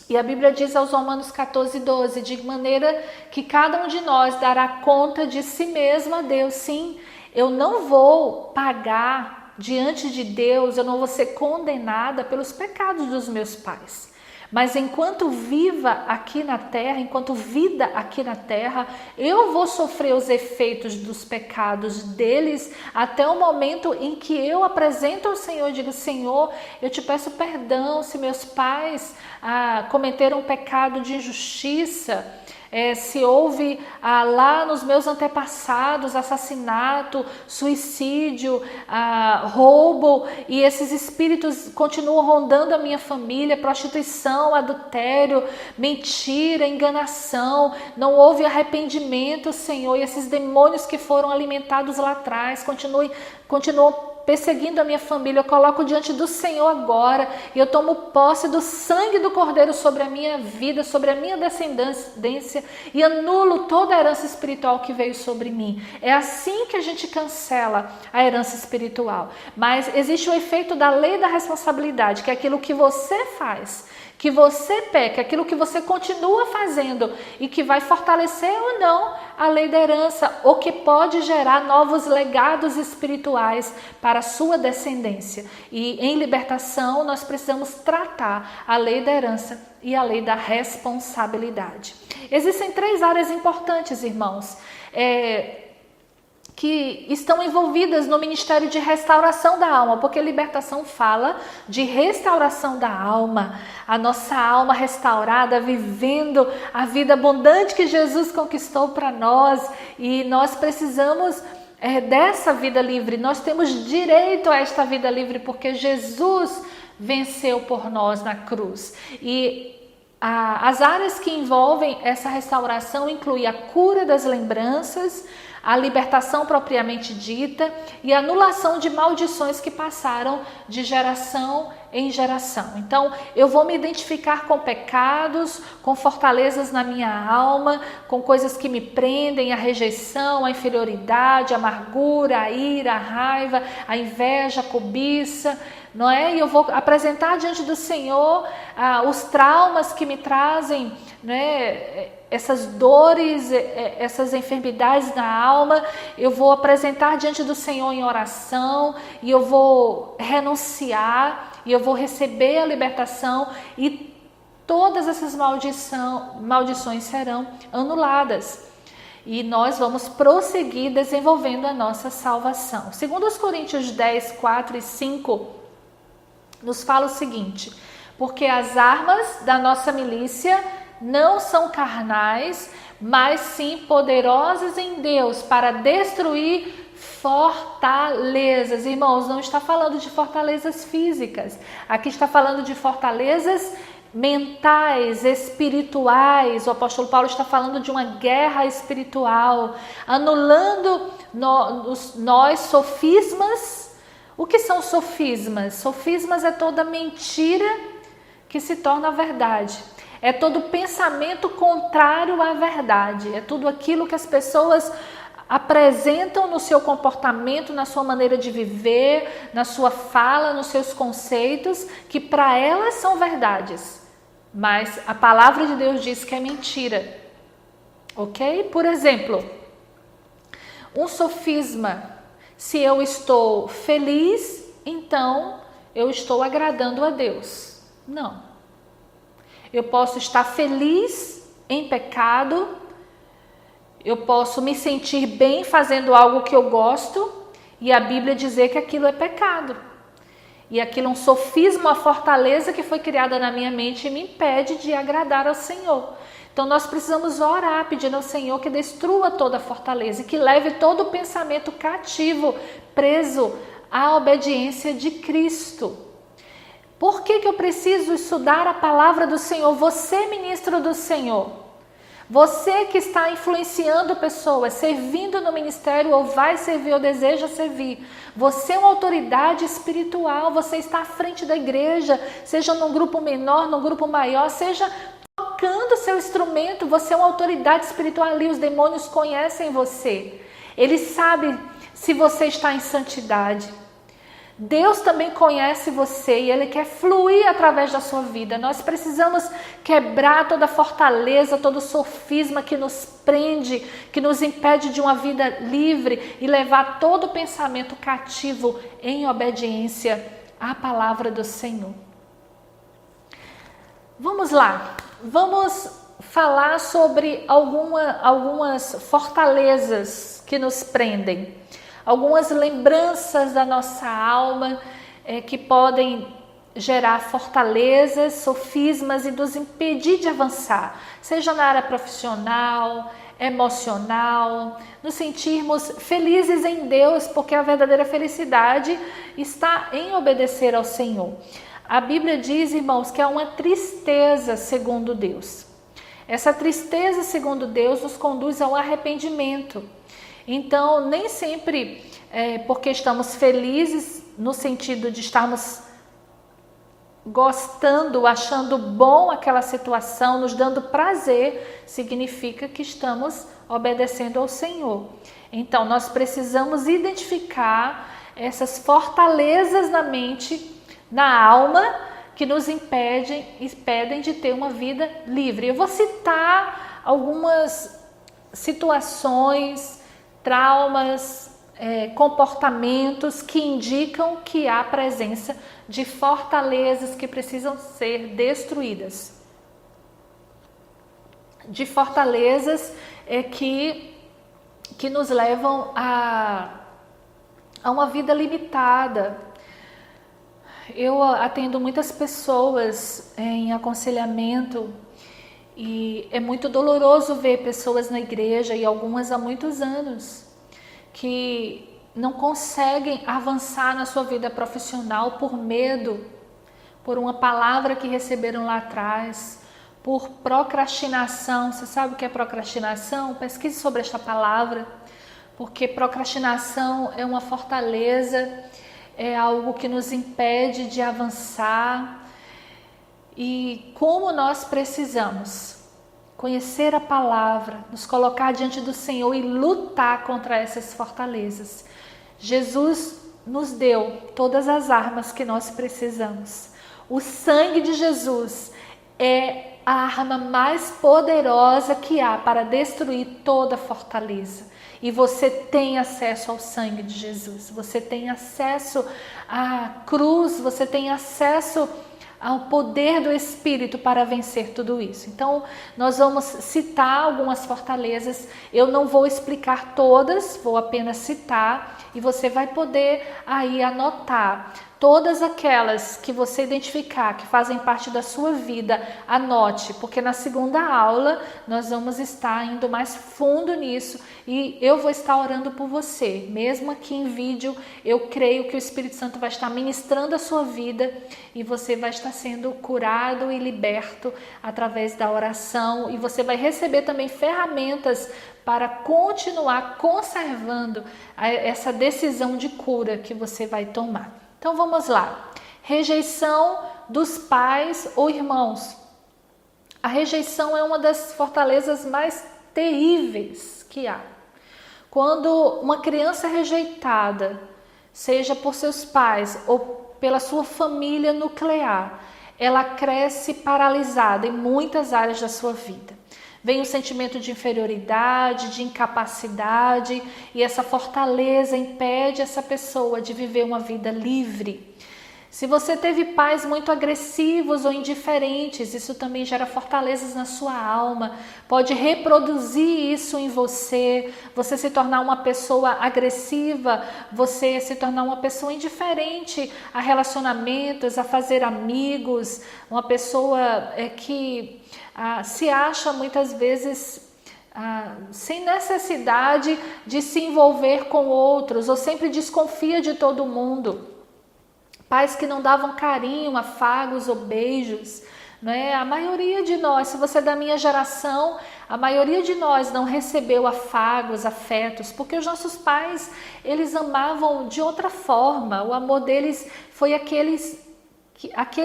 E a Bíblia diz aos Romanos 14:12, de maneira que cada um de nós dará conta de si mesmo a Deus. Sim, eu não vou pagar diante de Deus, eu não vou ser condenada pelos pecados dos meus pais. Mas enquanto viva aqui na terra, enquanto vida aqui na terra, eu vou sofrer os efeitos dos pecados deles até o momento em que eu apresento ao Senhor e digo: Senhor, eu te peço perdão se meus pais cometeram um pecado de injustiça, se houve lá nos meus antepassados assassinato, suicídio, roubo, e esses espíritos continuam rondando a minha família, prostituição, adultério, mentira, enganação, não houve arrependimento, Senhor, e esses demônios que foram alimentados lá atrás continuam perseguindo a minha família, eu coloco diante do Senhor agora, e eu tomo posse do sangue do Cordeiro sobre a minha vida, sobre a minha descendência, e anulo toda a herança espiritual que veio sobre mim. É assim que a gente cancela a herança espiritual. Mas existe o efeito da lei da responsabilidade, que é aquilo que você faz, que você peca, aquilo que você continua fazendo e que vai fortalecer ou não a lei da herança, ou que pode gerar novos legados espirituais para a sua descendência. E em libertação nós precisamos tratar a lei da herança e a lei da responsabilidade. Existem 3 áreas importantes, irmãos, que estão envolvidas no ministério de restauração da alma, porque libertação fala de restauração da alma, a nossa alma restaurada, vivendo a vida abundante que Jesus conquistou para nós, e nós precisamos dessa vida livre, nós temos direito a esta vida livre, porque Jesus venceu por nós na cruz. E as áreas que envolvem essa restauração incluem a cura das lembranças, a libertação propriamente dita e a anulação de maldições que passaram de geração em geração. Então, eu vou me identificar com pecados, com fortalezas na minha alma, com coisas que me prendem, a rejeição, a inferioridade, a amargura, a ira, a raiva, a inveja, a cobiça, não é? E eu vou apresentar diante do Senhor os traumas que me trazem, né? Essas dores, essas enfermidades na alma, eu vou apresentar diante do Senhor em oração, e eu vou renunciar, e eu vou receber a libertação e todas essas maldições serão anuladas. E nós vamos prosseguir desenvolvendo a nossa salvação. Segundo os Coríntios 10, 4 e 5, nos fala o seguinte: porque as armas da nossa milícia não são carnais, mas sim poderosas em Deus para destruir fortalezas. Irmãos, não está falando de fortalezas físicas, aqui está falando de fortalezas mentais, espirituais. O apóstolo Paulo está falando de uma guerra espiritual, anulando nós sofismas. O que são sofismas? Sofismas é toda mentira que se torna verdade. É todo pensamento contrário à verdade. É tudo aquilo que as pessoas apresentam no seu comportamento, na sua maneira de viver, na sua fala, nos seus conceitos, que para elas são verdades. Mas a palavra de Deus diz que é mentira. Ok? Por exemplo, um sofisma: se eu estou feliz, então eu estou agradando a Deus. Não. Eu posso estar feliz em pecado, eu posso me sentir bem fazendo algo que eu gosto e a Bíblia dizer que aquilo é pecado. E aquilo é um sofisma, uma fortaleza que foi criada na minha mente e me impede de agradar ao Senhor. Então nós precisamos orar pedindo ao Senhor que destrua toda a fortaleza e que leve todo o pensamento cativo, preso à obediência de Cristo. Por que eu preciso estudar a palavra do Senhor? Você, ministro do Senhor, você que está influenciando pessoas, servindo no ministério ou vai servir ou deseja servir, você é uma autoridade espiritual, você está à frente da igreja, seja num grupo menor, num grupo maior, seja tocando seu instrumento, você é uma autoridade espiritual ali, os demônios conhecem você, eles sabem se você está em santidade. Deus também conhece você e Ele quer fluir através da sua vida. Nós precisamos quebrar toda fortaleza, todo sofisma que nos prende, que nos impede de uma vida livre e levar todo pensamento cativo em obediência à palavra do Senhor. Vamos lá, vamos falar sobre algumas fortalezas que nos prendem. Algumas lembranças da nossa alma que podem gerar fortalezas, sofismas e nos impedir de avançar, seja na área profissional, emocional, nos sentirmos felizes em Deus, porque a verdadeira felicidade está em obedecer ao Senhor. A Bíblia diz, irmãos, que há uma tristeza segundo Deus. Essa tristeza segundo Deus nos conduz ao arrependimento. Então, nem sempre porque estamos felizes no sentido de estarmos gostando, achando bom aquela situação, nos dando prazer, significa que estamos obedecendo ao Senhor. Então, nós precisamos identificar essas fortalezas na mente, na alma, que nos impedem de ter uma vida livre. Eu vou citar algumas situações, traumas, comportamentos que indicam que há presença de fortalezas que precisam ser destruídas. De fortalezas que nos levam a uma vida limitada. Eu atendo muitas pessoas em aconselhamento e é muito doloroso ver pessoas na igreja, e algumas há muitos anos, que não conseguem avançar na sua vida profissional por medo, por uma palavra que receberam lá atrás, por procrastinação. Você sabe o que é procrastinação? Pesquise sobre esta palavra, porque procrastinação é uma fortaleza, é algo que nos impede de avançar. E como nós precisamos conhecer a palavra, nos colocar diante do Senhor e lutar contra essas fortalezas. Jesus nos deu todas as armas que nós precisamos. O sangue de Jesus é a arma mais poderosa que há para destruir toda fortaleza. E você tem acesso ao sangue de Jesus, você tem acesso à cruz, você tem acesso ao poder do Espírito para vencer tudo isso. Então, nós vamos citar algumas fortalezas, eu não vou explicar todas, vou apenas citar, e você vai poder aí anotar. Todas aquelas que você identificar, que fazem parte da sua vida, anote, porque na segunda aula nós vamos estar indo mais fundo nisso e eu vou estar orando por você. Mesmo aqui em vídeo, eu creio que o Espírito Santo vai estar ministrando a sua vida e você vai estar sendo curado e liberto através da oração, e você vai receber também ferramentas para continuar conservando essa decisão de cura que você vai tomar. Então vamos lá. Rejeição dos pais ou irmãos. A rejeição é uma das fortalezas mais terríveis que há. Quando uma criança é rejeitada, seja por seus pais ou pela sua família nuclear, ela cresce paralisada em muitas áreas da sua vida. Vem o sentimento de inferioridade, de incapacidade, e essa fortaleza impede essa pessoa de viver uma vida livre. Se você teve pais muito agressivos ou indiferentes, isso também gera fortalezas na sua alma, pode reproduzir isso em você, você se tornar uma pessoa agressiva, você se tornar uma pessoa indiferente a relacionamentos, a fazer amigos, uma pessoa que se acha muitas vezes sem necessidade de se envolver com outros, ou sempre desconfia de todo mundo. Pais que não davam carinho, afagos ou beijos, né? A maioria de nós, se você é da minha geração, a maioria de nós não recebeu afagos, afetos, porque os nossos pais, eles amavam de outra forma. O amor deles foi aquele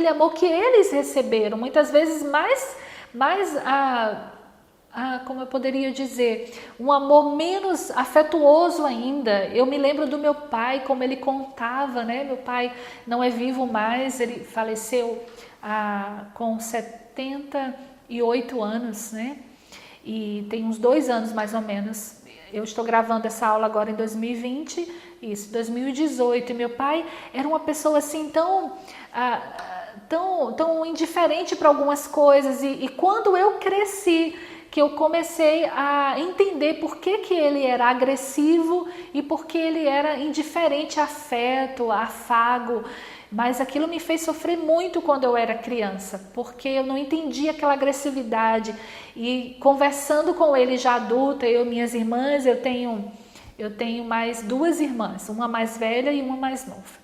amor que eles receberam, muitas vezes mais como eu poderia dizer, um amor menos afetuoso ainda. Eu me lembro do meu pai, como ele contava, né? Meu pai não é vivo mais, ele faleceu com 78 anos, né? E tem uns 2 anos mais ou menos. Eu estou gravando essa aula agora em 2020, isso, 2018. E meu pai era uma pessoa assim tão indiferente para algumas coisas. E quando eu cresci, que eu comecei a entender por que ele era agressivo e por que ele era indiferente a afeto, a afago. Mas aquilo me fez sofrer muito quando eu era criança, porque eu não entendia aquela agressividade. E conversando com ele já adulta, eu e minhas irmãs, eu tenho mais 2 irmãs, uma mais velha e uma mais nova.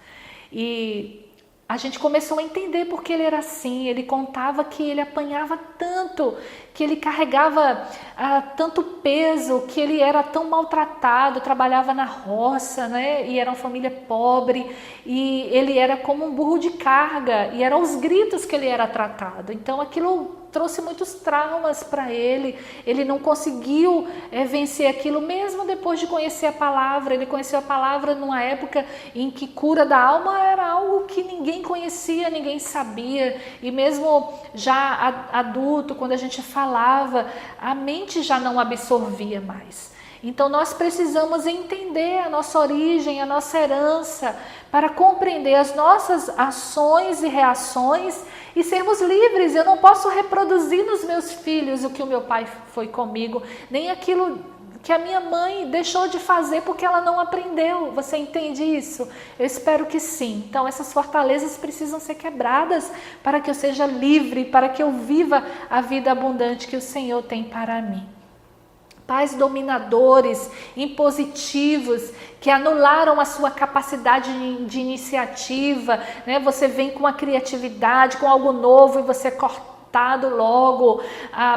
E a gente começou a entender por que ele era assim. Ele contava que ele apanhava tanto, que ele carregava tanto peso, que ele era tão maltratado, trabalhava na roça, né? E era uma família pobre, e ele era como um burro de carga, e eram os gritos que ele era tratado. Então aquilo trouxe muitos traumas para ele. Ele não conseguiu vencer aquilo, mesmo depois de conhecer a palavra. Ele conheceu a palavra numa época em que cura da alma era algo que ninguém conhecia, ninguém sabia, e mesmo já adulto, quando a gente falava, a mente já não absorvia mais. Então nós precisamos entender a nossa origem, a nossa herança, para compreender as nossas ações e reações e sermos livres. Eu não posso reproduzir nos meus filhos o que o meu pai foi comigo, nem aquilo que a minha mãe deixou de fazer porque ela não aprendeu. Você entende isso? Eu espero que sim. Então essas fortalezas precisam ser quebradas para que eu seja livre, para que eu viva a vida abundante que o Senhor tem para mim. Pais dominadores, impositivos, que anularam a sua capacidade de iniciativa, né? Você vem com uma criatividade, com algo novo, e você é cortado logo,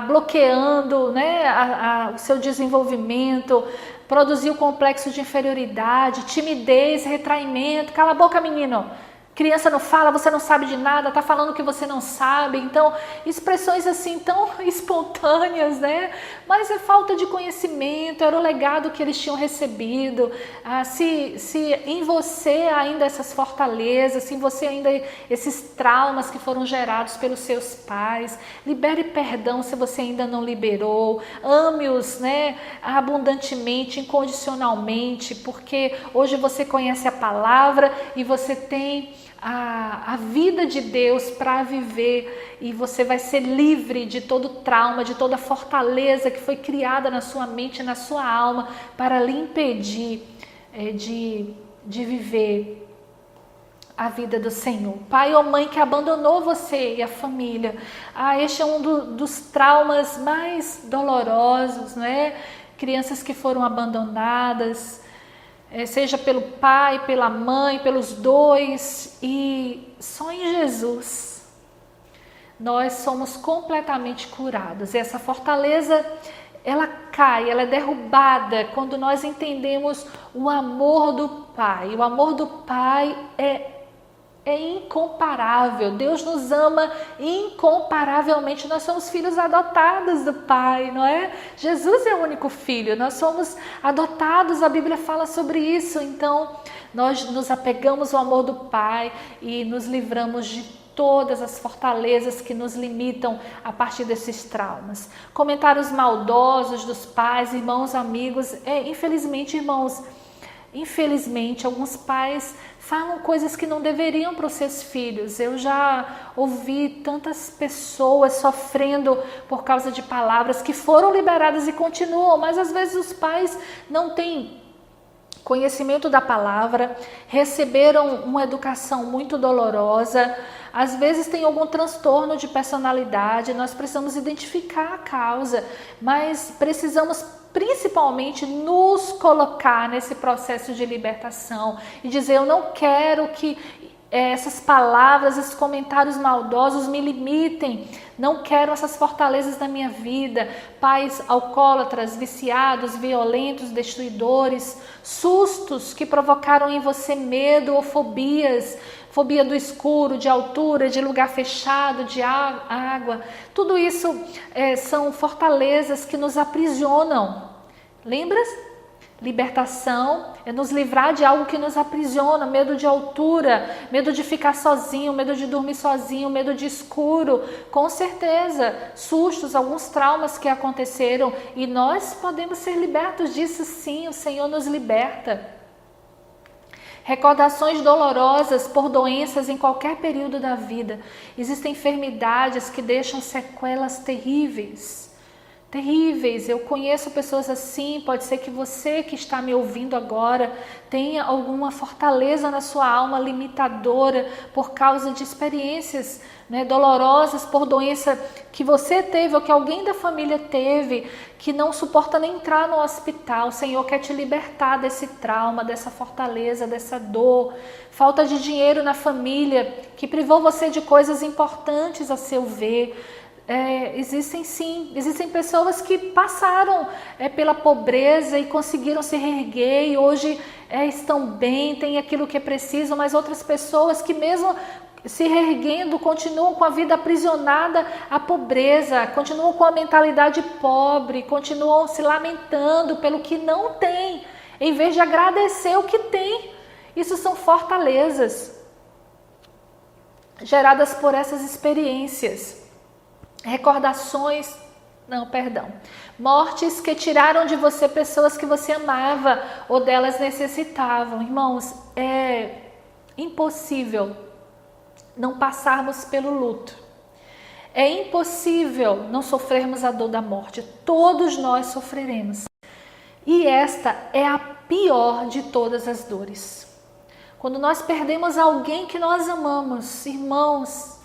bloqueando, né? O seu desenvolvimento, produziu complexo de inferioridade, timidez, retraimento. Cala a boca, menino! Criança não fala, você não sabe de nada, tá falando que você não sabe. Então, expressões assim tão espontâneas, né? Mas é falta de conhecimento, era o legado que eles tinham recebido. Se em você ainda essas fortalezas, se em você ainda esses traumas que foram gerados pelos seus pais, libere perdão se você ainda não liberou. Ame-os, né? Abundantemente, incondicionalmente, porque hoje você conhece a palavra e você tem a vida de Deus para viver, e você vai ser livre de todo trauma, de toda fortaleza que foi criada na sua mente, na sua alma, para lhe impedir de viver a vida do Senhor. Pai ou mãe que abandonou você e a família, este é um dos traumas mais dolorosos, não é? Crianças que foram abandonadas, seja pelo pai, pela mãe, pelos dois, e só em Jesus nós somos completamente curados. E essa fortaleza, ela cai, ela é derrubada quando nós entendemos o amor do Pai. O amor do Pai é incomparável. Deus nos ama incomparavelmente. Nós somos filhos adotados do Pai, não é? Jesus é o único filho. Nós somos adotados, a Bíblia fala sobre isso. Então, nós nos apegamos ao amor do Pai e nos livramos de todas as fortalezas que nos limitam a partir desses traumas. Comentários maldosos dos pais, irmãos, amigos. Infelizmente, irmãos, alguns pais falam coisas que não deveriam para os seus filhos. Eu já ouvi tantas pessoas sofrendo por causa de palavras que foram liberadas e continuam, mas às vezes os pais não têm conhecimento da palavra, receberam uma educação muito dolorosa, às vezes tem algum transtorno de personalidade. Nós precisamos identificar a causa, mas precisamos principalmente nos colocar nesse processo de libertação e dizer: eu não quero que essas palavras, esses comentários maldosos me limitem, não quero essas fortalezas na minha vida. Pais alcoólatras, viciados, violentos, destruidores, sustos que provocaram em você medo ou fobias, fobia do escuro, de altura, de lugar fechado, de água. Tudo isso são fortalezas que nos aprisionam. Lembras? Libertação é nos livrar de algo que nos aprisiona, medo de altura, medo de ficar sozinho, medo de dormir sozinho, medo de escuro, com certeza, sustos, alguns traumas que aconteceram, e nós podemos ser libertos disso sim, o Senhor nos liberta. Recordações dolorosas por doenças em qualquer período da vida. Existem enfermidades que deixam sequelas terríveis. Terríveis. Eu conheço pessoas assim. Pode ser que você que está me ouvindo agora tenha alguma fortaleza na sua alma limitadora por causa de experiências, dolorosas, por doença que você teve ou que alguém da família teve, que não suporta nem entrar no hospital. O Senhor quer te libertar desse trauma, dessa fortaleza, dessa dor. Falta de dinheiro na família que privou você de coisas importantes a seu ver. Existem pessoas que passaram pela pobreza e conseguiram se reerguer e hoje estão bem, têm aquilo que precisam, mas outras pessoas que mesmo se reerguendo continuam com a vida aprisionada à pobreza, continuam com a mentalidade pobre, continuam se lamentando pelo que não tem, em vez de agradecer o que tem. Isso são fortalezas geradas por essas experiências. Mortes que tiraram de você pessoas que você amava ou delas necessitavam. Irmãos, é impossível não passarmos pelo luto. É impossível não sofrermos a dor da morte. Todos nós sofreremos. E esta é a pior de todas as dores. Quando nós perdemos alguém que nós amamos, irmãos,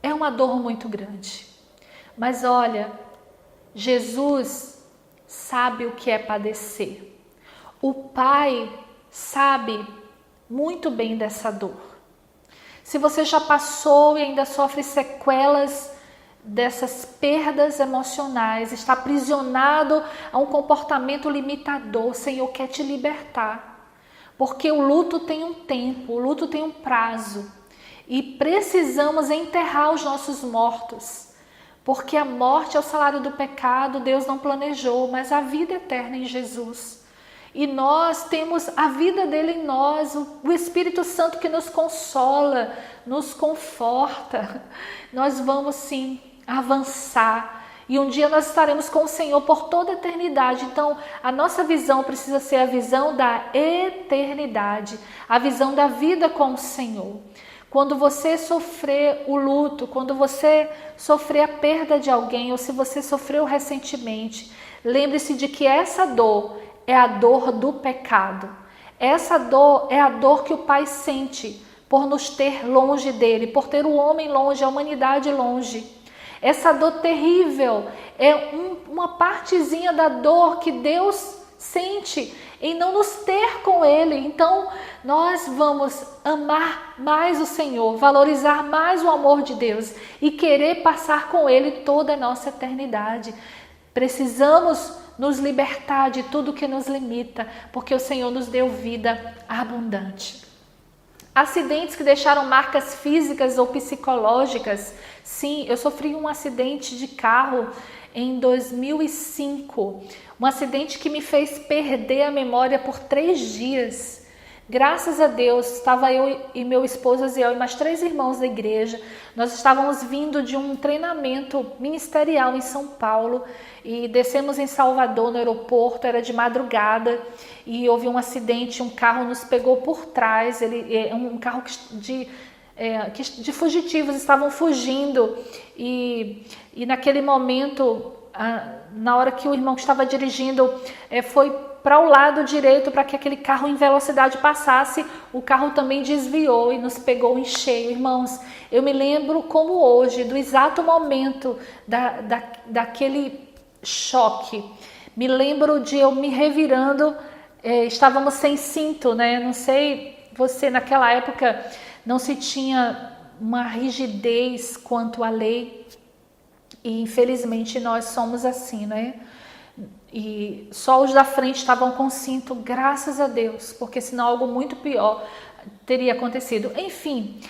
é uma dor muito grande. Mas olha, Jesus sabe o que é padecer. O Pai sabe muito bem dessa dor. Se você já passou e ainda sofre sequelas dessas perdas emocionais, está aprisionado a um comportamento limitador, o Senhor quer te libertar. Porque o luto tem um tempo, o luto tem um prazo. e precisamos enterrar os nossos mortos, porque a morte é o salário do pecado, Deus não planejou, mas a vida eterna em Jesus. E nós temos a vida dele em nós, o Espírito Santo que nos consola, nos conforta. Nós vamos sim avançar e um dia nós estaremos com o Senhor por toda a eternidade. Então a nossa visão precisa ser a visão da eternidade, a visão da vida com o Senhor. Quando você sofrer o luto, quando você sofrer a perda de alguém ou se você sofreu recentemente, lembre-se de que essa dor é a dor do pecado. Essa dor é a dor que o Pai sente por nos ter longe dele, por ter o homem longe, a humanidade longe. Essa dor terrível é uma partezinha da dor que Deus sente em não nos ter com ele. Então nós vamos amar mais o Senhor, valorizar mais o amor de Deus e querer passar com ele toda a nossa eternidade. Precisamos nos libertar de tudo que nos limita, porque o Senhor nos deu vida abundante. Acidentes que deixaram marcas físicas ou psicológicas. Sim, eu sofri um acidente de carro em 2005. Um acidente que me fez perder a memória por 3 dias. Graças a Deus, estava eu e meu esposo Aziel e mais 3 irmãos da igreja. Nós estávamos vindo de um treinamento ministerial em São Paulo e descemos em Salvador, no aeroporto, era de madrugada e houve um acidente, um carro nos pegou por trás, um carro de fugitivos, estavam fugindo e naquele momento, na hora que o irmão que estava dirigindo foi para o lado direito para que aquele carro em velocidade passasse, o carro também desviou e nos pegou em cheio. Irmãos, eu me lembro como hoje, do exato momento daquele choque. Me lembro de eu me revirando, estávamos sem cinto, né? Não sei, você naquela época não se tinha uma rigidez quanto à lei e infelizmente nós somos assim, né? E só os da frente estavam com cinto, graças a Deus, porque senão algo muito pior teria acontecido. Enfim,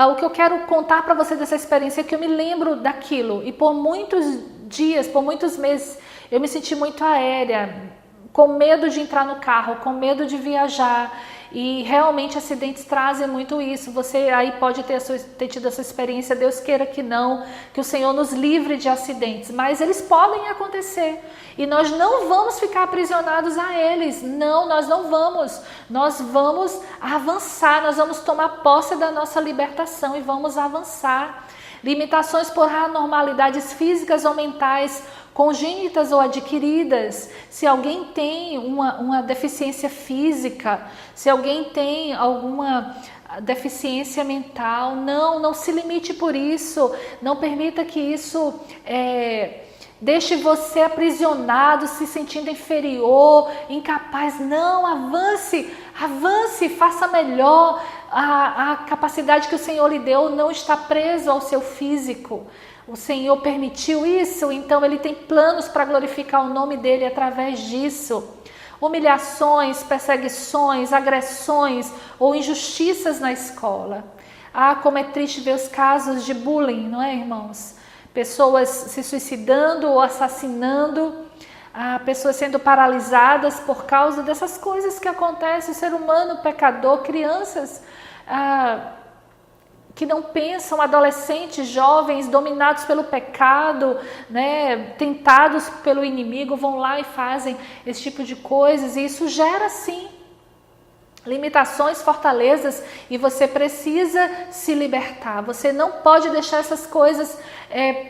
o que eu quero contar para você dessa experiência é que eu me lembro daquilo e por muitos dias, por muitos meses, eu me senti muito aérea, com medo de entrar no carro, com medo de viajar. E realmente acidentes trazem muito isso. Você aí pode ter tido essa experiência, Deus queira que não, que o Senhor nos livre de acidentes, mas eles podem acontecer e nós não vamos ficar aprisionados a eles. Não, nós não vamos. Nós vamos avançar, nós vamos tomar posse da nossa libertação e vamos avançar. Limitações por anormalidades físicas ou mentais, congênitas ou adquiridas. Se alguém tem uma deficiência física, se alguém tem alguma deficiência mental, não se limite por isso. Não permita que isso deixe você aprisionado, se sentindo inferior, incapaz. Não, avance, faça melhor. A capacidade que o Senhor lhe deu não está preso ao seu físico. O Senhor permitiu isso, então Ele tem planos para glorificar o nome dEle através disso. Humilhações, perseguições, agressões ou injustiças na escola. Como é triste ver os casos de bullying, não é, irmãos? Pessoas se suicidando ou assassinando, pessoas sendo paralisadas por causa dessas coisas que acontecem. O ser humano pecador, crianças que não pensam, adolescentes, jovens dominados pelo pecado, né, tentados pelo inimigo, vão lá e fazem esse tipo de coisas, e isso gera sim limitações, fortalezas, e você precisa se libertar. Você não pode deixar essas coisas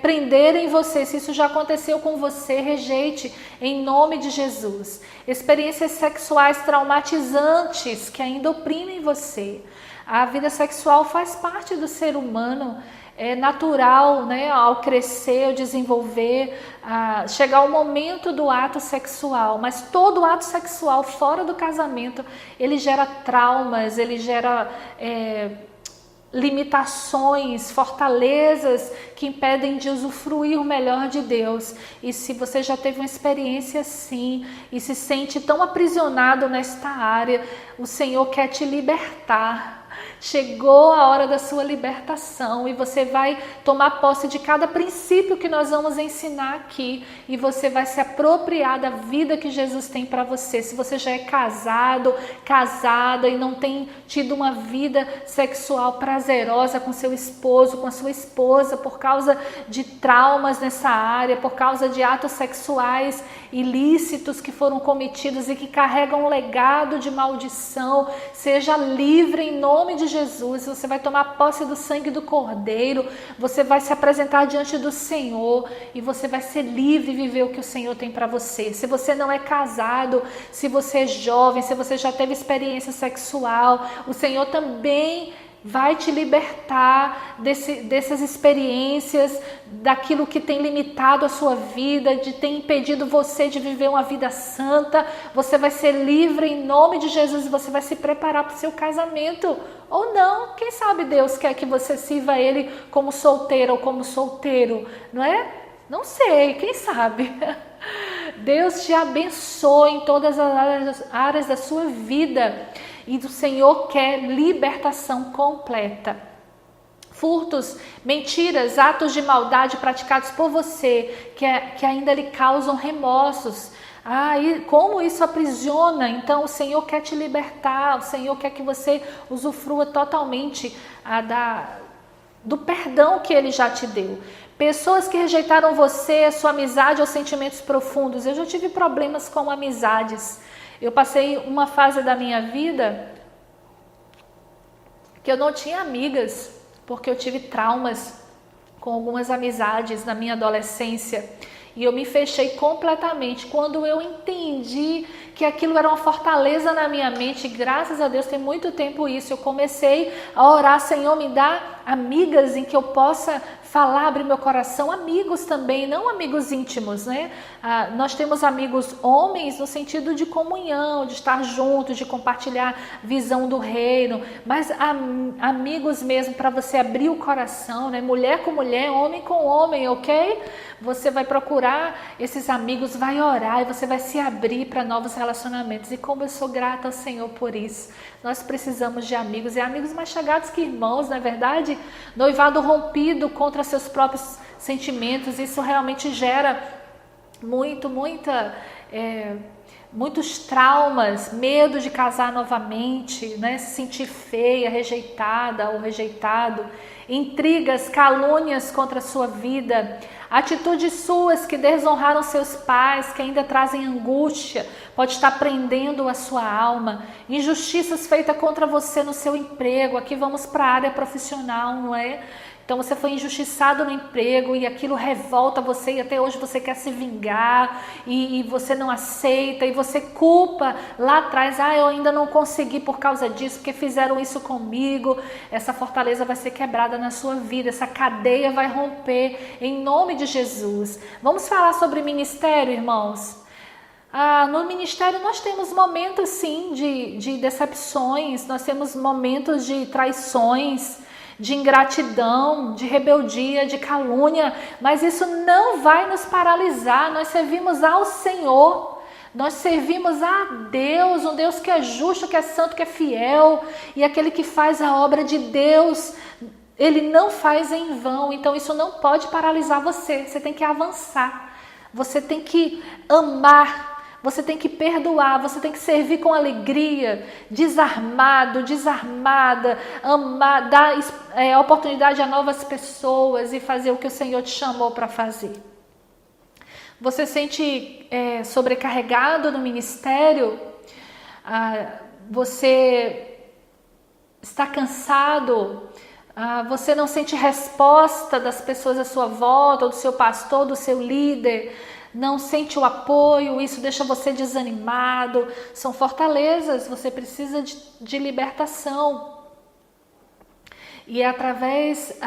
prenderem você. Se isso já aconteceu com você, rejeite em nome de Jesus. Experiências sexuais traumatizantes que ainda oprimem você. A vida sexual faz parte do ser humano, é natural, né? Ao crescer, ao desenvolver, chegar ao momento do ato sexual. Mas todo ato sexual fora do casamento, ele gera traumas, ele gera limitações, fortalezas que impedem de usufruir o melhor de Deus. E se você já teve uma experiência assim e se sente tão aprisionado nesta área, o Senhor quer te libertar. Chegou a hora da sua libertação e você vai tomar posse de cada princípio que nós vamos ensinar aqui e você vai se apropriar da vida que Jesus tem para você. Se você já é casado, casada e não tem tido uma vida sexual prazerosa com seu esposo, com a sua esposa, por causa de traumas nessa área, por causa de atos sexuais ilícitos que foram cometidos e que carregam um legado de maldição, seja livre em nome de Jesus. Você vai tomar posse do sangue do Cordeiro, você vai se apresentar diante do Senhor e você vai ser livre e viver o que o Senhor tem para você. Se você não é casado, se você é jovem, se você já teve experiência sexual, o Senhor também vai te libertar dessas experiências, daquilo que tem limitado a sua vida, de ter impedido você de viver uma vida santa. Você vai ser livre em nome de Jesus e você vai se preparar para o seu casamento. Ou não, quem sabe Deus quer que você sirva a Ele como solteira ou como solteiro, não é? Não sei, quem sabe? Deus te abençoe em todas as áreas da sua vida. E o Senhor quer libertação completa. Furtos, mentiras, atos de maldade praticados por você, que ainda lhe causam remorsos. E como isso aprisiona? Então o Senhor quer te libertar, o Senhor quer que você usufrua totalmente do perdão que Ele já te deu. Pessoas que rejeitaram você, a sua amizade ou sentimentos profundos. Eu já tive problemas com amizades. Eu passei uma fase da minha vida que eu não tinha amigas, porque eu tive traumas com algumas amizades na minha adolescência. E eu me fechei completamente. Quando eu entendi que aquilo era uma fortaleza na minha mente, graças a Deus tem muito tempo isso, eu comecei a orar: Senhor, me dá amigas em que eu possa falar, abrir meu coração, amigos também, não amigos íntimos, né? Nós temos amigos homens no sentido de comunhão, de estar juntos, de compartilhar visão do reino, mas amigos mesmo para você abrir o coração, né? Mulher com mulher, homem com homem, ok? Você vai procurar esses amigos, vai orar e você vai se abrir para novos relacionamentos. E como eu sou grata ao Senhor por isso. Nós precisamos de amigos, e amigos mais chegados que irmãos, não é verdade? Noivado rompido contra seus próprios sentimentos, isso realmente gera muitos traumas, medo de casar novamente, né? Se sentir feia, rejeitada ou rejeitado, intrigas, calúnias contra a sua vida, atitudes suas que desonraram seus pais, que ainda trazem angústia, pode estar prendendo a sua alma, injustiças feitas contra você no seu emprego. Aqui vamos para a área profissional, não é? Então você foi injustiçado no emprego e aquilo revolta você e até hoje você quer se vingar e você não aceita e você culpa lá atrás: eu ainda não consegui por causa disso, porque fizeram isso comigo. Essa fortaleza vai ser quebrada na sua vida, essa cadeia vai romper em nome de Jesus. Vamos falar sobre ministério, irmãos? No ministério nós temos momentos sim de decepções, nós temos momentos de traições, de ingratidão, de rebeldia, de calúnia, mas isso não vai nos paralisar. Nós servimos ao Senhor, nós servimos a Deus, um Deus que é justo, que é santo, que é fiel, e aquele que faz a obra de Deus, Ele não faz em vão. Então isso não pode paralisar você, você tem que avançar, você tem que amar, você tem que perdoar, você tem que servir com alegria, desarmado, desarmada, amar, dar oportunidade a novas pessoas e fazer o que o Senhor te chamou para fazer. Você se sente sobrecarregado no ministério? Você está cansado? Você não sente resposta das pessoas à sua volta, do seu pastor, do seu líder? Não sente o apoio, isso deixa você desanimado. São fortalezas, você precisa de libertação. E é através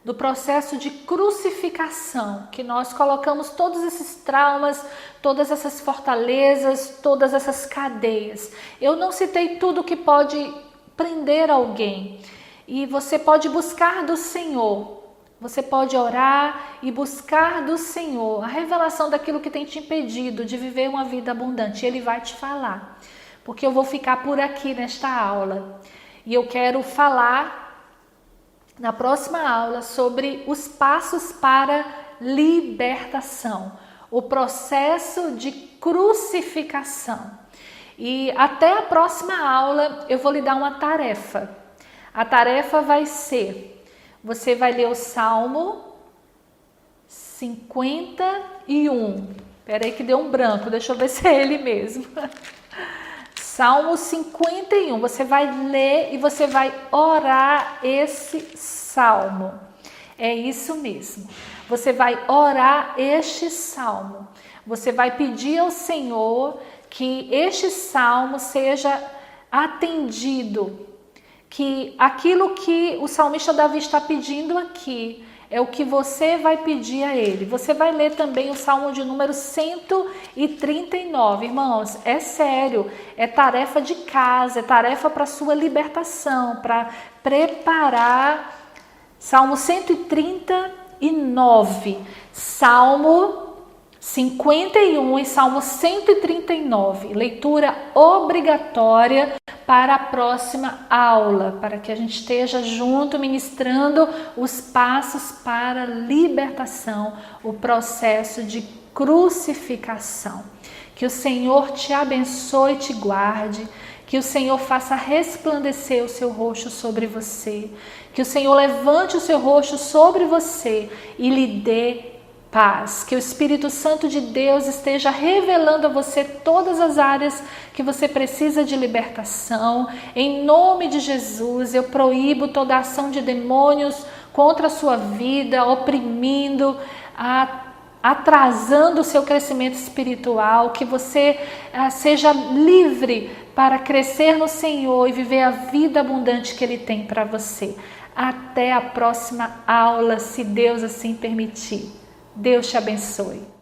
do processo de crucificação que nós colocamos todos esses traumas, todas essas fortalezas, todas essas cadeias. Eu não citei tudo que pode prender alguém. E você pode buscar do Senhor. Você pode orar e buscar do Senhor a revelação daquilo que tem te impedido de viver uma vida abundante. Ele vai te falar, porque eu vou ficar por aqui nesta aula. E eu quero falar na próxima aula sobre os passos para libertação, o processo de crucificação. E até a próxima aula eu vou lhe dar uma tarefa. A tarefa vai ser, você vai ler o Salmo 51. Peraí que deu um branco, deixa eu ver se é ele mesmo. Salmo 51, você vai ler e você vai orar esse salmo. É isso mesmo. Você vai orar este salmo. Você vai pedir ao Senhor que este salmo seja atendido. Que aquilo que o salmista Davi está pedindo aqui é o que você vai pedir a ele. Você vai ler também o Salmo de número 139. Irmãos, é sério, é tarefa de casa, é tarefa para sua libertação, para preparar. Salmo 139, Salmo 51 e Salmo 139. Leitura obrigatória para a próxima aula, para que a gente esteja junto ministrando os passos para a libertação, o processo de crucificação. Que o Senhor te abençoe e te guarde, que o Senhor faça resplandecer o seu rosto sobre você, que o Senhor levante o seu rosto sobre você e lhe dê paz, que o Espírito Santo de Deus esteja revelando a você todas as áreas que você precisa de libertação. Em nome de Jesus, eu proíbo toda ação de demônios contra a sua vida, oprimindo, atrasando o seu crescimento espiritual, que você seja livre para crescer no Senhor e viver a vida abundante que Ele tem para você. Até a próxima aula, se Deus assim permitir. Deus te abençoe.